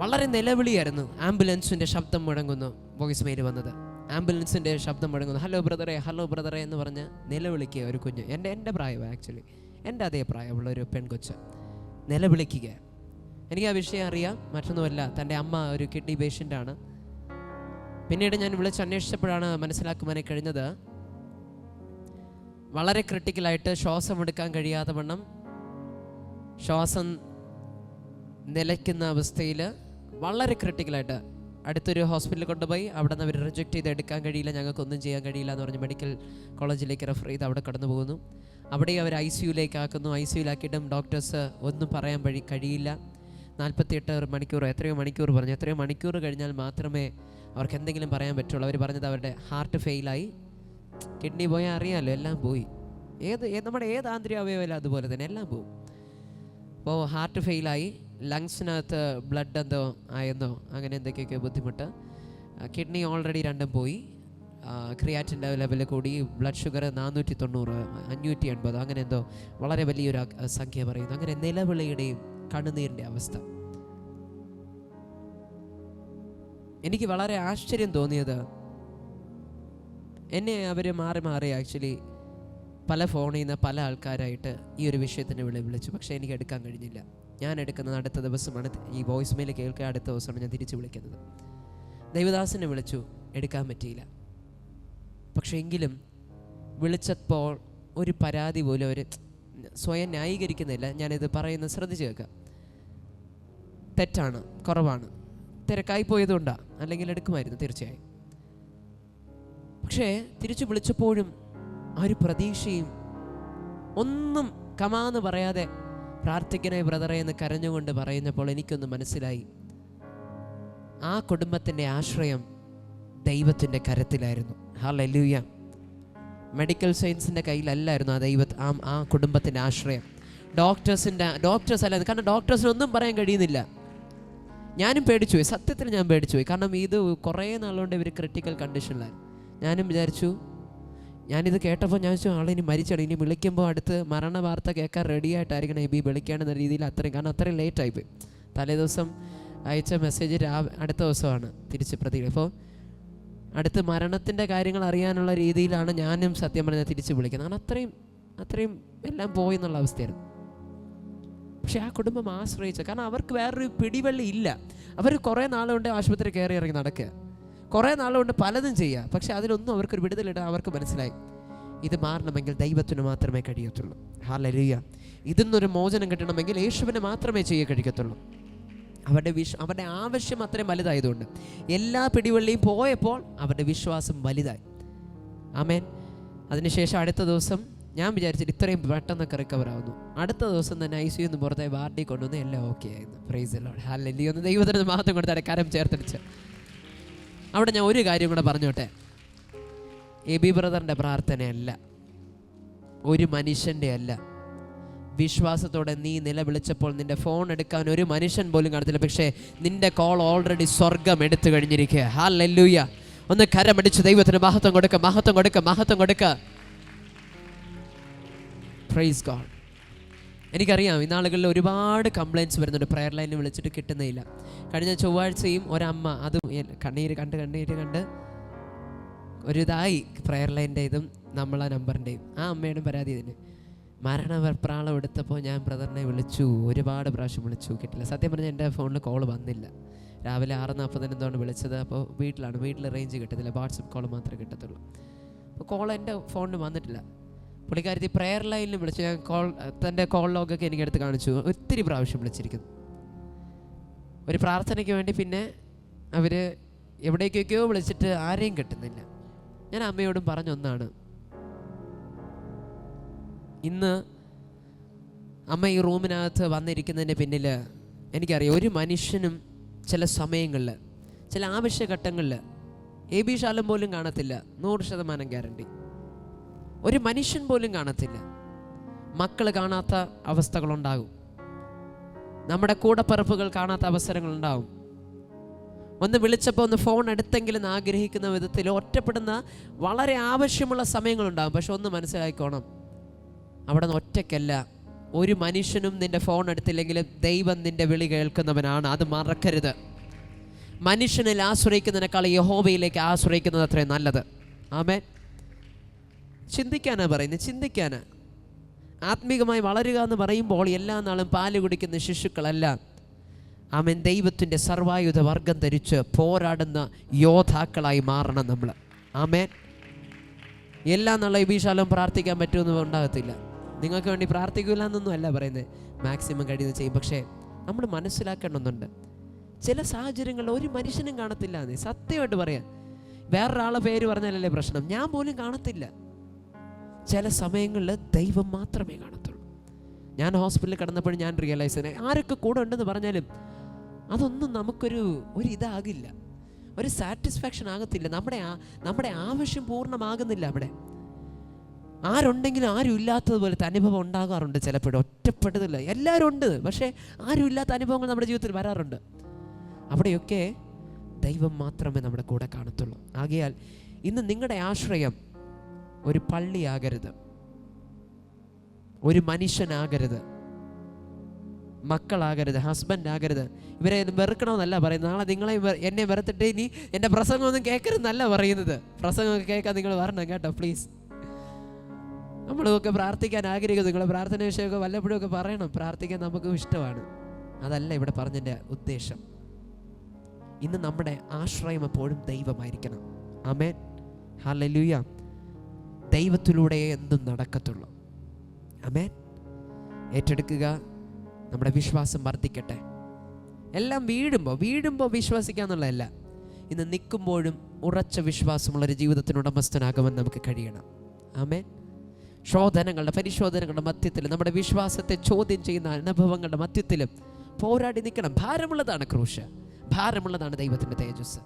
[SPEAKER 1] വളരെ നിലവിളിയായിരുന്നു. ആംബുലൻസിൻ്റെ ശബ്ദം മുഴങ്ങുന്നു. വോയിസ് മെയിൽ വന്നത്, ആംബുലൻസിൻ്റെ ശബ്ദം മുഴങ്ങുന്നു. ഹലോ ബ്രദറെ, ഹലോ ബ്രദറെ എന്ന് പറഞ്ഞ് നിലവിളിക്കുക ഒരു കുഞ്ഞ്. എൻ്റെ പ്രായമാണ്, ആക്ച്വലി എൻ്റെ അതേ പ്രായമുള്ളൊരു പെൺകൊച്ച് നിലവിളിക്കുക. എനിക്ക് ആ വിഷയം അറിയാം, മറ്റൊന്നുമല്ല, തൻ്റെ അമ്മ ഒരു കിഡ്നി പേഷ്യൻ്റാണ്. പിന്നീട് ഞാൻ വിളിച്ച് അന്വേഷിച്ചപ്പോഴാണ് മനസ്സിലാക്കുവാൻ കഴിഞ്ഞത്, വളരെ ക്രിട്ടിക്കലായിട്ട് ശ്വാസം എടുക്കാൻ കഴിയാതെ വണ്ണം ശ്വാസം നിലയ്ക്കുന്ന അവസ്ഥയിൽ വളരെ ക്രിട്ടിക്കലായിട്ട് അടുത്തൊരു ഹോസ്പിറ്റലിൽ കൊണ്ടുപോയി. അവിടെ നിന്ന് അവർ റിജക്റ്റ് ചെയ്ത് എടുക്കാൻ കഴിയില്ല, ഞങ്ങൾക്കൊന്നും ചെയ്യാൻ കഴിയില്ല എന്ന് പറഞ്ഞ് മെഡിക്കൽ കോളേജിലേക്ക് റെഫർ ചെയ്ത് അവിടെ കടന്നു പോകുന്നു. അവിടെ അവർ ICUലേക്ക് ആക്കുന്നു. ICUലാക്കിയിട്ടും ഡോക്ടേഴ്സ് ഒന്നും പറയാൻ കഴിയില്ല. 48 മണിക്കൂർ എത്രയോ മണിക്കൂർ കഴിഞ്ഞാൽ മാത്രമേ അവർക്ക് എന്തെങ്കിലും പറയാൻ പറ്റുള്ളൂ. അവർ പറഞ്ഞത് അവരുടെ ഹാർട്ട് ഫെയിലായി, കിഡ്നി പോയാൽ അറിയാമല്ലോ, എല്ലാം പോയി. നമ്മുടെ ഏത് ആന്തരിക അവയവം അതുപോലെ തന്നെ എല്ലാം പോകും. അപ്പോൾ ഹാർട്ട് ഫെയിലായി, ലങ്സിനകത്ത് ബ്ലഡ് എന്തോ ആയെന്നോ അങ്ങനെ എന്തൊക്കെയൊക്കെ ബുദ്ധിമുട്ട്. കിഡ്നി ഓൾറെഡി രണ്ടും പോയി. ക്രിയാറ്റിൻ്റെ ലെവൽ കൂടി. ബ്ലഡ് ഷുഗർ 490, 580 അങ്ങനെ എന്തോ വളരെ വലിയൊരു സംഖ്യ പറയുന്നു. അങ്ങനെ നിലവിളിയുടെയും കണ്ണുനീരിൻ്റെ അവസ്ഥ. എനിക്ക് വളരെ ആശ്ചര്യം തോന്നിയത്, എന്നെ അവർ മാറി ആക്ച്വലി പല ഫോണിൽ നിന്ന് പല ആൾക്കാരായിട്ട് ഈ ഒരു വിഷയത്തിന് വിളിച്ചു. പക്ഷേ എനിക്ക് എടുക്കാൻ കഴിഞ്ഞില്ല. ഞാൻ എടുക്കുന്നത് അടുത്ത ദിവസമാണ്. ഈ വോയിസ് മെയിൽ കേൾക്കുക അടുത്ത ദിവസമാണ് ഞാൻ തിരിച്ച് വിളിക്കുന്നത്. ദൈവദാസനെ വിളിച്ചു, എടുക്കാൻ പറ്റിയില്ല. പക്ഷേ എങ്കിലും വിളിച്ചപ്പോൾ ഒരു പരാതി പോലും അവർ സ്വയം ന്യായീകരിക്കുന്നില്ല. ഞാനിത് പറയുന്നത് ശ്രദ്ധിച്ച് കേൾക്കുക. തെറ്റാണ്, കുറവാണ്, തിരക്കായി പോയതുകൊണ്ടാണ്, അല്ലെങ്കിൽ എടുക്കുമായിരുന്നു തീർച്ചയായും. പക്ഷേ തിരിച്ചു വിളിച്ചപ്പോഴും ആ ഒരു പ്രതീക്ഷയും ഒന്നും കമാന്ന് പറയാതെ പ്രാർത്ഥിക്കണേ ബ്രദറെ എന്ന് കരഞ്ഞുകൊണ്ട് പറയുന്നപ്പോൾ എനിക്കൊന്ന് മനസ്സിലായി, ആ കുടുംബത്തിൻ്റെ ആശ്രയം ദൈവത്തിൻ്റെ കരത്തിലായിരുന്നു. ഹല്ലേലൂയ. മെഡിക്കൽ സയൻസിൻ്റെ കയ്യിലല്ലായിരുന്നു ആ കുടുംബത്തിൻ്റെ ആശ്രയം. ഡോക്ടേഴ്സ് അല്ലായിരുന്നു. കാരണം ഡോക്ടേഴ്സിനൊന്നും പറയാൻ കഴിയുന്നില്ല. ഞാനും പേടിച്ചു പോയി, സത്യത്തിൽ ഞാൻ പേടിച്ചു പോയി. കാരണം ഇത് കുറേ നാളുകൊണ്ട് ഇവർ ക്രിട്ടിക്കൽ കണ്ടീഷനിലായിരുന്നു. ഞാനും വിചാരിച്ചു, ഞാനിത് കേട്ടപ്പോൾ ഞാൻ വെച്ചു ആളിനി മരിച്ചാണ്, ഇനി വിളിക്കുമ്പോൾ അടുത്ത് മരണ വാർത്ത കേൾക്കാൻ റെഡിയായിട്ടായിരിക്കണം എബി വിളിക്കുകയാണെന്ന രീതിയിൽ കാരണം അത്രയും ലേറ്റായിപ്പോയി. തലേ ദിവസം അയച്ച മെസ്സേജ് അടുത്ത ദിവസമാണ് തിരിച്ച് പ്രതികരിക്കുക. അപ്പോൾ അടുത്ത് മരണത്തിൻ്റെ കാര്യങ്ങൾ അറിയാനുള്ള രീതിയിലാണ് ഞാനും സത്യം പറഞ്ഞാൽ തിരിച്ച് വിളിക്കുന്നത്. കാരണം അത്രയും എല്ലാം പോയി എന്നുള്ള അവസ്ഥയായിരുന്നു. പക്ഷെ ആ കുടുംബം ആശ്രയിച്ച, കാരണം അവർക്ക് വേറൊരു പിടിവള്ളി ഇല്ല. അവർ കുറേ നാളുകൊണ്ട് ആശുപത്രി കയറി ഇറങ്ങി നടക്കുക, കുറേ നാളുകൊണ്ട് പലതും ചെയ്യുക. പക്ഷെ അതിലൊന്നും അവർക്കൊരു വിടുതലിടാൻ അവർക്ക് മനസ്സിലായി, ഇത് മാറണമെങ്കിൽ ദൈവത്തിന് മാത്രമേ കഴിയത്തുള്ളൂ. ഹല്ലേലൂയ. ഇതിന്നൊരു മോചനം കിട്ടണമെങ്കിൽ യേശുവിനെ മാത്രമേ ചെയ്യാൻ കഴിയത്തുള്ളൂ. അവരുടെ ആവശ്യം അത്രയും വലുതായതുകൊണ്ട് എല്ലാ പിടിവള്ളിയും പോയപ്പോൾ അവരുടെ വിശ്വാസം വലുതായി. ആമേൻ. അതിനുശേഷം അടുത്ത ദിവസം ഞാൻ വിചാരിച്ചിട്ട് ഇത്രയും പെട്ടെന്നൊക്കെ റിക്കവർ ആവുന്നു. അടുത്ത ദിവസം തന്നെ ICU നിന്ന് പുറത്തായി വാർഡിൽ കൊണ്ടുവന്ന് എല്ലാം ഓക്കെ ആയിരുന്നു. Praise the Lord. ഹല്ലേലൂയ. ഒന്ന് ദൈവത്തിന് മഹത്വം കൊടുത്താൽ കരം ചേർത്തടിച്ച് അവിടെ ഞാൻ ഒരു കാര്യം കൂടെ പറഞ്ഞോട്ടെ. എബി ബ്രദറിൻ്റെ പ്രാർത്ഥനയല്ല, ഒരു മനുഷ്യൻ്റെ അല്ല. വിശ്വാസത്തോടെ നീ നിലവിളിച്ചപ്പോൾ നിന്റെ ഫോൺ എടുക്കാൻ ഒരു മനുഷ്യൻ പോലും കാണത്തില്ല. പക്ഷേ നിന്റെ കോൾ ഓൾറെഡി സ്വർഗം എടുത്തു കഴിഞ്ഞിരിക്കുക. ഹല്ലേലൂയ. ഒന്ന് കരമടിച്ച് ദൈവത്തിന് മഹത്വം കൊടുക്കുക. Praise God. എനിക്കറിയാം ഇന്നാളുകളിൽ ഒരുപാട് കംപ്ലയിൻറ്റ്സ് വരുന്നുണ്ട്. പ്രെയർ ലൈനിൽ വിളിച്ചിട്ട് കിട്ടുന്നില്ല. കഴിഞ്ഞ ചൊവ്വാഴ്ചയും ഒരമ്മ, അതും കണ്ണീര് കണ്ട് ഒരിതായി പ്രെയർ ലൈൻ്റെ ഇതും നമ്മളെ നമ്പറിൻ്റെയും ആ അമ്മയുടെ പരാതി ഇതിന് മരണപ്രാളം എടുത്തപ്പോൾ ഞാൻ ബ്രദറിനെ വിളിച്ചു, ഒരുപാട് പ്രാവശ്യം വിളിച്ചു, കിട്ടില്ല. സത്യം പറഞ്ഞാൽ എൻ്റെ ഫോണിൽ കോൾ വന്നില്ല. രാവിലെ 6:40 എന്താണ് വിളിച്ചത്. അപ്പോൾ വീട്ടിൽ റേഞ്ച് കിട്ടത്തില്ല, വാട്സപ്പ് കോൾ മാത്രമേ കിട്ടത്തുള്ളൂ. അപ്പോൾ കോൾ എൻ്റെ ഫോണിന് വന്നിട്ടില്ല. പുള്ളിക്കാരത്തി പ്രെയർ ലൈനിൽ വിളിച്ചു. ഞാൻ തൻ്റെ കോൾ ലോഗൊക്കെ എനിക്കെടുത്ത് കാണിച്ചു. ഒത്തിരി പ്രാവശ്യം വിളിച്ചിരിക്കുന്നു ഒരു പ്രാർത്ഥനയ്ക്ക് വേണ്ടി. പിന്നെ അവർ എവിടേക്കൊക്കെയോ വിളിച്ചിട്ട് ആരെയും കിട്ടുന്നില്ല. ഞാൻ അമ്മയോടും പറഞ്ഞൊന്നാണ്, ഇന്ന് അമ്മ ഈ റൂമിനകത്ത് വന്നിരിക്കുന്നതിന് പിന്നിൽ എനിക്കറിയാം ഒരു മനുഷ്യനും ചില സമയങ്ങളിൽ, ചില ആവശ്യഘട്ടങ്ങളിൽ എബി ശാലം പോലും കാണത്തില്ല. 100% ഗ്യാരണ്ടി. ഒരു മനുഷ്യൻ പോലും കാണത്തില്ല. മക്കൾ കാണാത്ത അവസ്ഥകളുണ്ടാകും, നമ്മുടെ കൂടപ്പിറപ്പുകൾ കാണാത്ത അവസരങ്ങളുണ്ടാകും. ഒന്ന് വിളിച്ചപ്പോൾ ഒന്ന് ഫോൺ എടുത്തെങ്കിലും ആഗ്രഹിക്കുന്ന വിധത്തിൽ ഒറ്റപ്പെടുന്ന വളരെ ആവശ്യമുള്ള സമയങ്ങളുണ്ടാകും. പക്ഷെ ഒന്ന് മനസ്സിലാക്കിക്കോണം, അവിടെ നിന്ന് ഒറ്റയ്ക്കല്ല. ഒരു മനുഷ്യനും നിന്റെ ഫോൺ എടുത്തില്ലെങ്കിലും ദൈവം നിന്റെ വിളി കേൾക്കുന്നവനാണ്. അത് മറക്കരുത്. മനുഷ്യനിൽ ആശ്രയിക്കുന്നതിനേക്കാൾ യഹോവയിലേക്ക് ആശ്രയിക്കുന്നത് അത്രയും നല്ലത്. ആമേൻ. ചിന്തിക്കാനാ പറയുന്നത്, ചിന്തിക്കാനാ. ആത്മീകമായി വളരുക എന്ന് പറയുമ്പോൾ എല്ലാ നാളും പാല് കുടിക്കുന്ന ശിശുക്കളല്ല. ആമേൻ. ദൈവത്തിൻ്റെ സർവായുധ വർഗം ധരിച്ച് പോരാടുന്ന യോദ്ധാക്കളായി മാറണം നമ്മൾ. ആമേൻ. എല്ലാ നാളും വിശാലം പ്രാർത്ഥിക്കാൻ പറ്റുമെന്ന് ഉണ്ടാകത്തില്ല. നിങ്ങൾക്ക് വേണ്ടി പ്രാർത്ഥിക്കില്ല എന്നൊന്നും അല്ല പറയുന്നത്, മാക്സിമം കഴിയുന്നത് ചെയ്യും. പക്ഷേ നമ്മൾ മനസ്സിലാക്കേണ്ടതുണ്ട്, ചില സാഹചര്യങ്ങളിൽ ഒരു മനുഷ്യനും കാണത്തില്ല എന്ന്. സത്യമായിട്ട് പറയാം, വേറൊരാളെ പേര് പറഞ്ഞാലല്ലേ പ്രശ്നം, ഞാൻ പോലും കാണത്തില്ല. ചില സമയങ്ങളിൽ ദൈവം മാത്രമേ കാണത്തുള്ളൂ. ഞാൻ ഹോസ്പിറ്റലിൽ കിടന്നപ്പോഴും ഞാൻ റിയലൈസ് ചെയ്തേ, ആരൊക്കെ കൂടെ ഉണ്ടെന്ന് പറഞ്ഞാലും അതൊന്നും നമുക്കൊരു ഇതാകില്ല, ഒരു സാറ്റിസ്ഫാക്ഷൻ ആകത്തില്ല. നമ്മുടെ ആവശ്യം പൂർണ്ണമാകുന്നില്ല. അവിടെ ആരുണ്ടെങ്കിലും ആരും ഇല്ലാത്തതുപോലത്തെ അനുഭവം ഉണ്ടാകാറുണ്ട്. ചിലപ്പോഴും ഒറ്റപ്പെടുന്നില്ല, എല്ലാവരും ഉണ്ട്, പക്ഷേ ആരും ഇല്ലാത്ത അനുഭവങ്ങൾ നമ്മുടെ ജീവിതത്തിൽ വരാറുണ്ട്. അവിടെയൊക്കെ ദൈവം മാത്രമേ നമ്മുടെ കൂടെ കാണത്തുള്ളൂ. ആകയാൽ ഇന്ന് നിങ്ങളുടെ ആശ്രയം ഒരു പള്ളിയാകരുത്, ഒരു മനുഷ്യനാകരുത്, മക്കളാകരുത്, ഹസ്ബൻഡ് ആകരുത്. ഇവരെ വെറുക്കണമെന്നല്ല പറയുന്നത്. നാളെ നിങ്ങളെ എന്നെ വെറുത്തിട്ട് ഇനി എൻ്റെ പ്രസംഗമൊന്നും കേൾക്കരുതെന്നല്ല പറയുന്നത്. പ്രസംഗമൊക്കെ കേൾക്കാൻ നിങ്ങൾ വരണം കേട്ടോ, പ്ലീസ്. നമ്മളൊക്കെ പ്രാർത്ഥിക്കാൻ ആഗ്രഹിക്കുന്നു. നിങ്ങളെ പ്രാർത്ഥന വിഷയമൊക്കെ വല്ലപ്പോഴും ഒക്കെ പറയണം, പ്രാർത്ഥിക്കാൻ നമുക്കും ഇഷ്ടമാണ്. അതല്ല ഇവിടെ പറഞ്ഞതിൻ്റെ ഉദ്ദേശം. ഇന്ന് നമ്മുടെ ആശ്രയം എപ്പോഴും ദൈവമായിരിക്കണം. ആമേൻ, ഹല്ലേലൂയ. ദൈവത്തിലൂടെ എന്തും നടക്കത്തുള്ളൂ. ആമേൻ. ഏറ്റെടുക്കുക, നമ്മുടെ വിശ്വാസം വർദ്ധിക്കട്ടെ. എല്ലാം വീഴുമ്പോൾ വിശ്വസിക്കുക എന്നുള്ളതല്ല, ഇന്ന് നിൽക്കുമ്പോഴും ഉറച്ച വിശ്വാസമുള്ളൊരു ജീവിതത്തിന് ഉടമസ്ഥനാകുവാൻ നമുക്ക് കഴിയണം. ആമേൻ. പരിശോധനകളുടെ മധ്യത്തിൽ നമ്മുടെ വിശ്വാസത്തെ ചോദ്യം ചെയ്യുന്ന അനുഭവങ്ങളുടെ മധ്യത്തിലും പോരാടി നിൽക്കണം. ഭാരമുള്ളതാണ് ക്രൂശ്, ഭാരമുള്ളതാണ് ദൈവത്തിൻ്റെ തേജസ്.